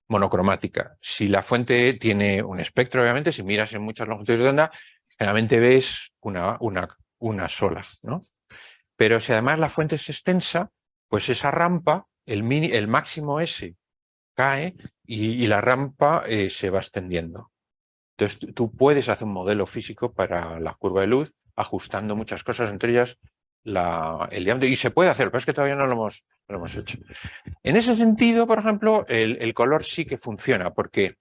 [SPEAKER 2] monocromática. Si la fuente tiene un espectro, obviamente, si miras en muchas longitudes de onda, generalmente ves una sola, ¿no? Pero si además la fuente es extensa, pues esa rampa, el máximo S cae y la rampa se va extendiendo. Entonces tú puedes hacer un modelo físico para la curva de luz ajustando muchas cosas, entre ellas el diámetro, y se puede hacer, pero es que todavía no lo hemos hecho. En ese sentido, por ejemplo, el color sí que funciona, porque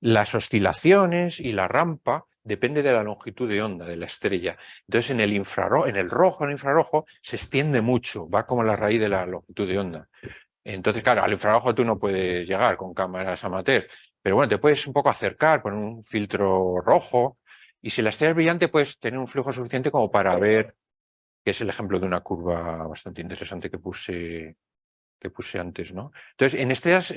[SPEAKER 2] las oscilaciones y la rampa depende de la longitud de onda de la estrella. Entonces en el rojo, en el infrarrojo, se extiende mucho, va como la raíz de la longitud de onda. Entonces, claro, al infrarrojo tú no puedes llegar con cámaras amateur, pero bueno, te puedes un poco acercar, poner un filtro rojo, y si la estrella es brillante, puedes tener un flujo suficiente como para ver, que es el ejemplo de una curva bastante interesante que puse antes, ¿no? Entonces, en estrellas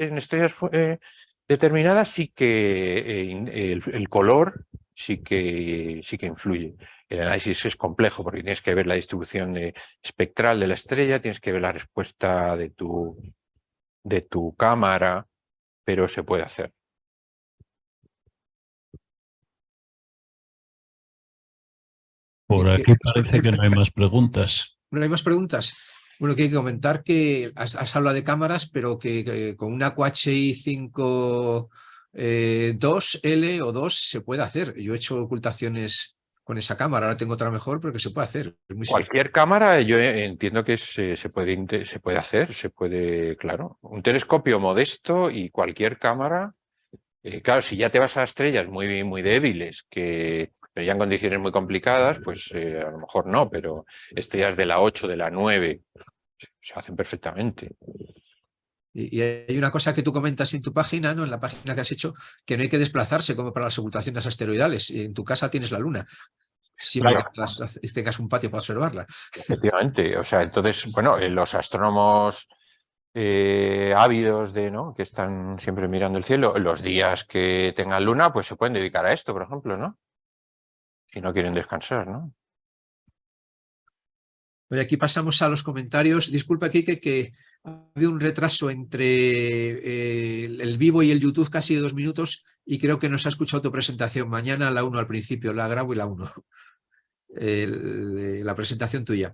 [SPEAKER 2] determinadas sí que el color sí que influye. El análisis es complejo porque tienes que ver la distribución espectral de la estrella, tienes que ver la respuesta de tu cámara, pero se puede hacer.
[SPEAKER 4] Por aquí parece que no hay más preguntas.
[SPEAKER 1] ¿No hay más preguntas? Bueno, que hay que comentar que has hablado de cámaras, pero que con una QHI 5 2L o 2 se puede hacer. Yo he hecho ocultaciones con esa cámara, ahora tengo otra mejor, pero que se puede hacer. Es muy
[SPEAKER 2] Cualquier cámara, yo entiendo que se puede hacer, claro. Un telescopio modesto y cualquier cámara. Claro, si ya te vas a estrellas muy, muy débiles, que ya en condiciones muy complicadas, pues a lo mejor no, pero estrellas de la 8, de la 9, se hacen perfectamente.
[SPEAKER 1] Y hay una cosa que tú comentas en tu página, ¿no? En la página que has hecho, que no hay que desplazarse como para las ocultaciones asteroidales. En tu casa tienes la Luna, siempre
[SPEAKER 2] Claro,
[SPEAKER 1] que tengas un patio para observarla.
[SPEAKER 2] efectivamente. O sea, entonces, bueno, los astrónomos ávidos ¿no? Que están siempre mirando el cielo, los días que tengan luna, pues se pueden dedicar a esto, por ejemplo, ¿no? Si no quieren descansar, ¿no?
[SPEAKER 1] Oye, aquí pasamos a los comentarios. Disculpa, Quique, que ha habido un retraso entre el vivo y el YouTube casi de 2 minutos y creo que nos ha escuchado tu presentación. Mañana la 1 al principio, la grabo y la 1. La presentación tuya,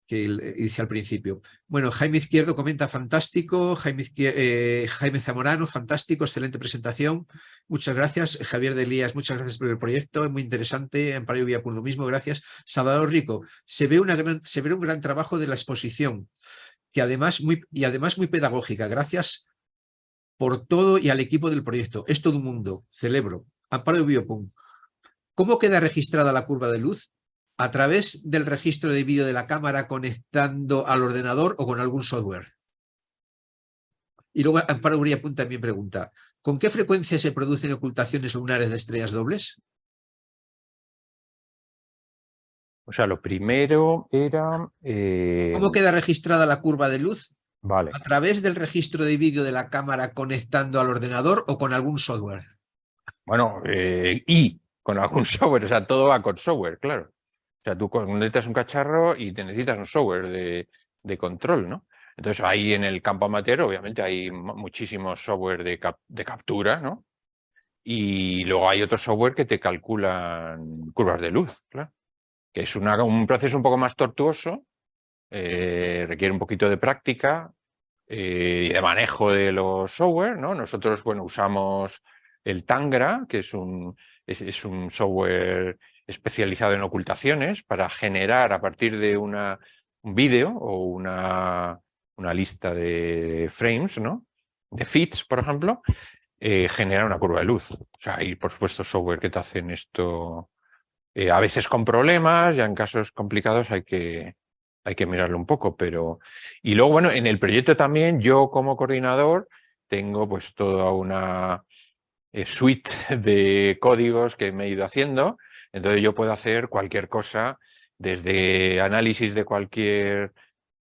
[SPEAKER 1] que hice al principio. Bueno, Jaime Izquierdo comenta fantástico, Jaime Zamorano, fantástico, excelente presentación, muchas gracias. Javier de Elías, muchas gracias por el proyecto, es muy interesante. Amparo Vilapun, lo mismo, gracias. Salvador Rico, se ve un gran trabajo de la exposición, que además muy pedagógica, gracias por todo y al equipo del proyecto. Es todo un mundo. Celebro. Amparo de Biopun. ¿Cómo queda registrada la curva de luz? ¿A través del registro de vídeo de la cámara conectando al ordenador o con algún software? Y luego Amparo Uriapun también pregunta, ¿con qué frecuencia se producen ocultaciones lunares de estrellas dobles?
[SPEAKER 2] O sea, lo primero era...
[SPEAKER 1] ¿Cómo queda registrada la curva de luz?
[SPEAKER 2] Vale.
[SPEAKER 1] ¿A través del registro de vídeo de la cámara conectando al ordenador o con algún software?
[SPEAKER 2] Bueno, y con algún software, o sea, todo va con software, claro. O sea, tú necesitas un cacharro y te necesitas un software de control, ¿no? Entonces, ahí en el campo amateur, obviamente, hay muchísimos software de captura, ¿no? Y luego hay otro software que te calculan curvas de luz, claro. Que es un proceso un poco más tortuoso, requiere un poquito de práctica y de manejo de los software, ¿no? Nosotros, bueno, usamos el Tangra, que es un software especializado en ocultaciones para generar a partir de un vídeo o una lista de frames, ¿no? De feeds, por ejemplo, generar una curva de luz. O sea, hay, por supuesto, software que te hacen esto a veces con problemas, ya en casos complicados hay que mirarlo un poco, pero... Y luego, bueno, en el proyecto también yo como coordinador tengo pues toda una suite de códigos que me he ido haciendo, entonces yo puedo hacer cualquier cosa, desde análisis de cualquier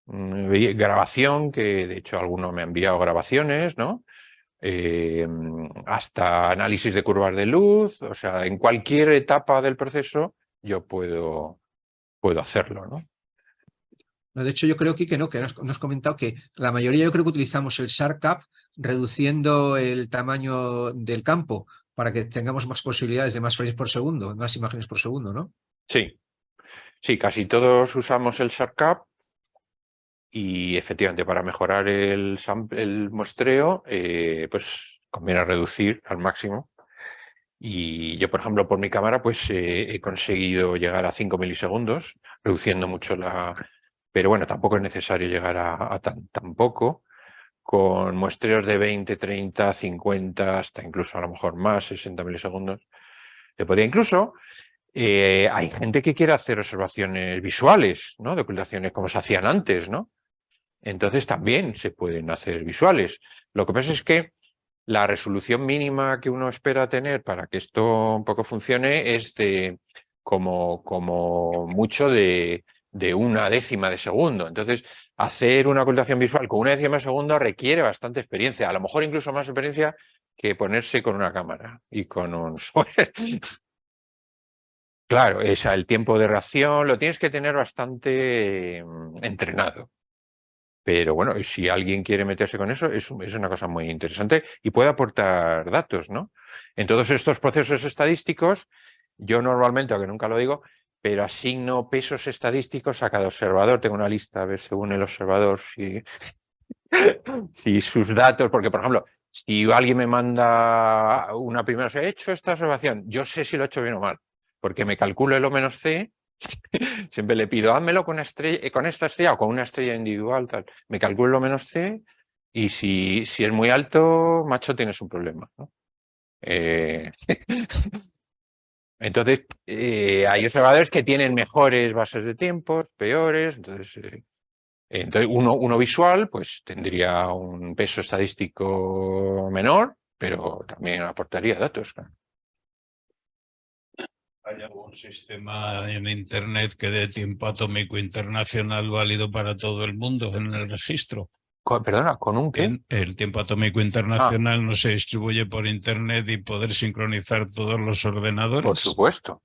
[SPEAKER 2] grabación, que de hecho alguno me ha enviado grabaciones, ¿no? Hasta análisis de curvas de luz, o sea, en cualquier etapa del proceso yo puedo hacerlo, ¿no?
[SPEAKER 1] No, de hecho, yo creo, Quique, ¿no? Que nos has comentado que la mayoría yo creo que utilizamos el SharpCap reduciendo el tamaño del campo para que tengamos más posibilidades de más frames por segundo, más imágenes por segundo, ¿no?
[SPEAKER 2] Sí, sí, casi todos usamos el SharpCap y efectivamente para mejorar el muestreo pues conviene reducir al máximo. Y yo, por ejemplo, por mi cámara pues he conseguido llegar a 5 milisegundos, reduciendo mucho la... Pero bueno, tampoco es necesario llegar a tan poco, con muestreos de 20, 30, 50, hasta incluso a lo mejor más, 60 milisegundos. Se podría incluso... hay gente que quiere hacer observaciones visuales, ¿no? De ocultaciones como se hacían antes, ¿no? Entonces también se pueden hacer visuales. Lo que pasa es que la resolución mínima que uno espera tener para que esto un poco funcione es de como mucho de 1/10 de segundo. Entonces, hacer una ocultación visual con 1/10 de segundo requiere bastante experiencia, a lo mejor incluso más experiencia que ponerse con una cámara y con un software. Claro, el tiempo de reacción lo tienes que tener bastante entrenado. Pero bueno, si alguien quiere meterse con eso, es una cosa muy interesante y puede aportar datos, ¿no? En todos estos procesos estadísticos, yo normalmente, aunque nunca lo digo, pero asigno pesos estadísticos a cada observador. Tengo una lista, a ver, según el observador, si sus datos, porque por ejemplo, si alguien me manda una primera, he hecho esta observación, yo sé si lo he hecho bien o mal, porque me calculo el O-C. Siempre le pido, házmelo con esta estrella o con una estrella individual, tal. Me calculo lo -C y si es muy alto, macho, tienes un problema, ¿no? Entonces, hay observadores que tienen mejores bases de tiempos, peores. Entonces uno visual pues tendría un peso estadístico menor, pero también aportaría datos, claro.
[SPEAKER 4] ¿Hay algún sistema en Internet que dé tiempo atómico internacional válido para todo el mundo en el registro?
[SPEAKER 2] Perdona, ¿con un qué?
[SPEAKER 4] El tiempo atómico internacional no se distribuye por Internet y poder sincronizar todos los ordenadores.
[SPEAKER 2] Por supuesto.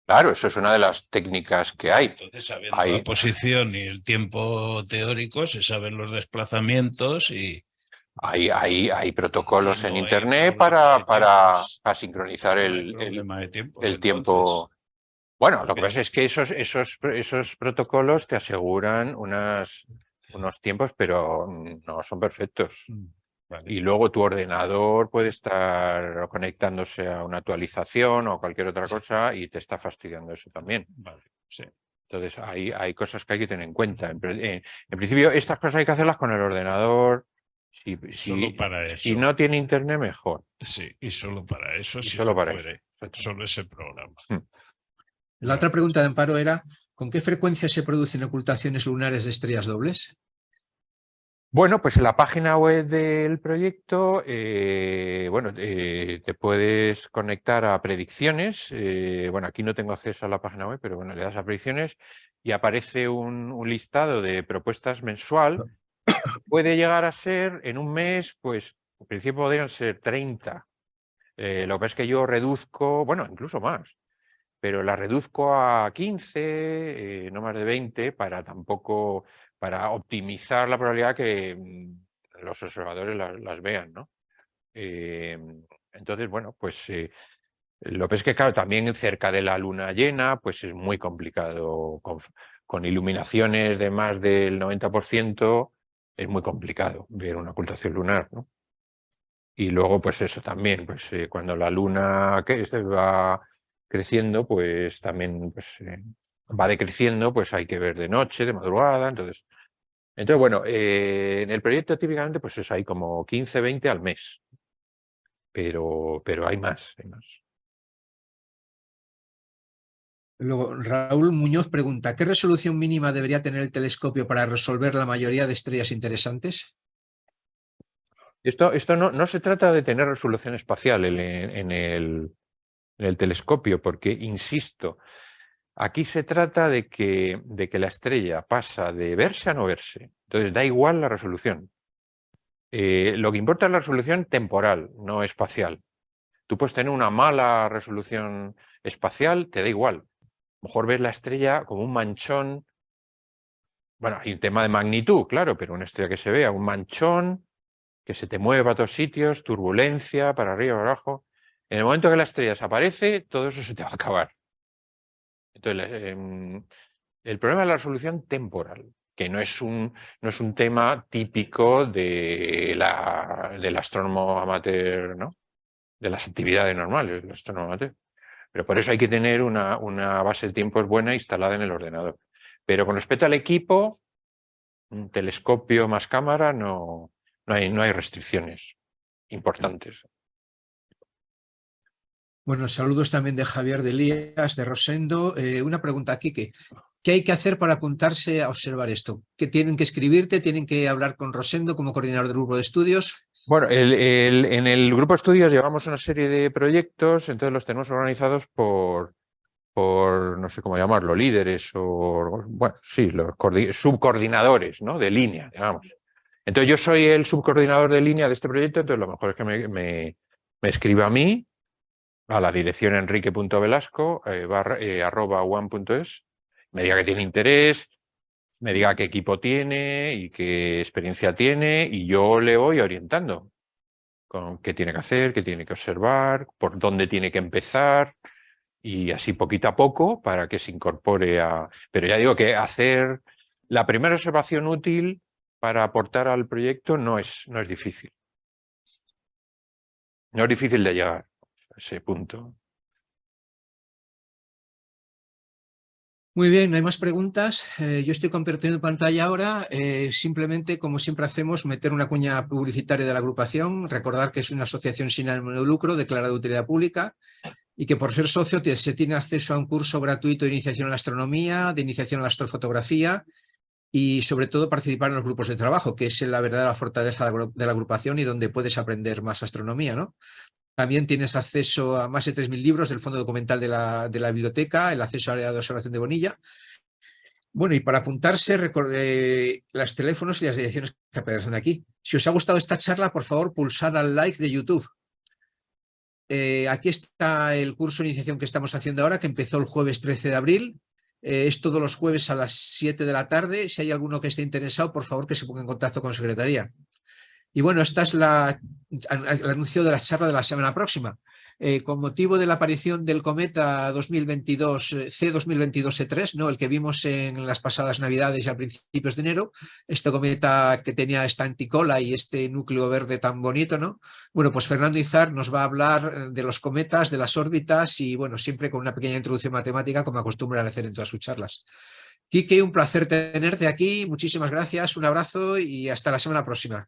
[SPEAKER 2] Claro, eso es una de las técnicas que hay.
[SPEAKER 4] Entonces, sabiendo la posición y el tiempo teórico, se saben los desplazamientos y...
[SPEAKER 2] Hay protocolos en Internet para sincronizar el tiempo. Bueno, lo que pasa es que esos protocolos te aseguran unos tiempos, pero no son perfectos. Vale. Y luego tu ordenador puede estar conectándose a una actualización o cualquier otra cosa y te está fastidiando eso también. Vale. Sí. Entonces hay cosas que hay que tener en cuenta. En principio, estas cosas hay que hacerlas con el ordenador
[SPEAKER 4] Solo para eso.
[SPEAKER 2] Si no tiene internet, mejor.
[SPEAKER 4] Sí, y solo para eso.
[SPEAKER 2] Y
[SPEAKER 4] sí
[SPEAKER 2] solo
[SPEAKER 4] que
[SPEAKER 2] para
[SPEAKER 4] puede.
[SPEAKER 2] eso.
[SPEAKER 4] Solo ese programa.
[SPEAKER 1] La otra pregunta de Amparo era, ¿con qué frecuencia se producen ocultaciones lunares de estrellas dobles?
[SPEAKER 2] Bueno, pues en la página web del proyecto, te puedes conectar a predicciones. Bueno, aquí no tengo acceso a la página web, pero bueno, le das a predicciones y aparece un listado de propuestas mensual. Puede llegar a ser en un mes, pues en principio podrían ser 30. Lo que pasa es que yo reduzco, bueno, incluso más, pero la reduzco a 15, no más de 20, para optimizar la probabilidad que los observadores las vean, ¿no? Entonces, bueno, pues lo que es que, claro, también cerca de la luna llena, pues es muy complicado, con iluminaciones de más del 90%, es muy complicado ver una ocultación lunar, ¿no? Y luego, pues eso también, pues cuando la luna se va creciendo, pues también va decreciendo, pues hay que ver de noche, de madrugada, entonces bueno, en el proyecto típicamente pues eso, hay como 15, 20 al mes, pero hay más, hay más.
[SPEAKER 1] Luego, Raúl Muñoz pregunta, ¿qué resolución mínima debería tener el telescopio para resolver la mayoría de estrellas interesantes?
[SPEAKER 2] Esto no se trata de tener resolución espacial en el telescopio, porque, insisto, aquí se trata de que la estrella pasa de verse a no verse. Entonces da igual la resolución. Lo que importa es la resolución temporal, no espacial. Tú puedes tener una mala resolución espacial, te da igual. A lo mejor ves la estrella como un manchón. Bueno, hay un tema de magnitud, claro, pero una estrella que se vea, un manchón que se te mueva a todos sitios, turbulencia, para arriba, para abajo. En el momento que la estrella desaparece, todo eso se te va a acabar. Entonces, el problema es la resolución temporal, que no es un tema típico del astrónomo amateur, ¿no? De las actividades normales del astrónomo amateur. Pero por eso hay que tener una base de tiempos buena instalada en el ordenador. Pero con respecto al equipo, un telescopio más cámara, no hay restricciones importantes.
[SPEAKER 1] Bueno, saludos también de Javier de Elías, de Rosendo. Una pregunta, Quique. ¿Qué hay que hacer para apuntarse a observar esto? ¿Qué tienen que escribirte? ¿Tienen que hablar con Rosendo como coordinador del grupo de estudios?
[SPEAKER 2] Bueno, en el grupo de estudios llevamos una serie de proyectos, entonces los tenemos organizados por no sé cómo llamarlo, líderes o, bueno, sí, los subcoordinadores, ¿no? De línea, digamos. Entonces yo soy el subcoordinador de línea de este proyecto, entonces lo mejor es que me escriba a mí, a la dirección enrique.velasco @one.es, me diga que tiene interés, me diga qué equipo tiene y qué experiencia tiene, y yo le voy orientando con qué tiene que hacer, qué tiene que observar, por dónde tiene que empezar, y así poquito a poco para que se incorpore a... Pero ya digo que hacer la primera observación útil para aportar al proyecto no es difícil. No es difícil de llegar a ese punto.
[SPEAKER 1] Muy bien, no hay más preguntas. Yo estoy compartiendo pantalla ahora. Simplemente, como siempre hacemos, meter una cuña publicitaria de la agrupación. Recordar que es una asociación sin ánimo de lucro, declarada de utilidad pública, y que por ser socio se tiene acceso a un curso gratuito de iniciación en la astronomía, de iniciación en la astrofotografía y sobre todo participar en los grupos de trabajo, que es la verdadera fortaleza de la agrupación y donde puedes aprender más astronomía, ¿no? También tienes acceso a más de 3.000 libros del fondo documental de la biblioteca, el acceso al área de observación de Bonilla. Bueno, y para apuntarse, recordé los teléfonos y las direcciones que aparecen aquí. Si os ha gustado esta charla, por favor, pulsad al like de YouTube. Aquí está el curso de iniciación que estamos haciendo ahora, que empezó el jueves 13 de abril. Es todos los jueves a las 7 de la tarde. Si hay alguno que esté interesado, por favor, que se ponga en contacto con secretaría. Y bueno, esta es el anuncio de la charla de la semana próxima. Con motivo de la aparición del cometa C2022-E3, ¿no? El que vimos en las pasadas Navidades y a principios de enero, este cometa que tenía esta anticola y este núcleo verde tan bonito, ¿no? Bueno, pues Fernando Izar nos va a hablar de los cometas, de las órbitas y, bueno, siempre con una pequeña introducción matemática, como acostumbra a hacer en todas sus charlas. Quique, un placer tenerte aquí. Muchísimas gracias, un abrazo y hasta la semana próxima.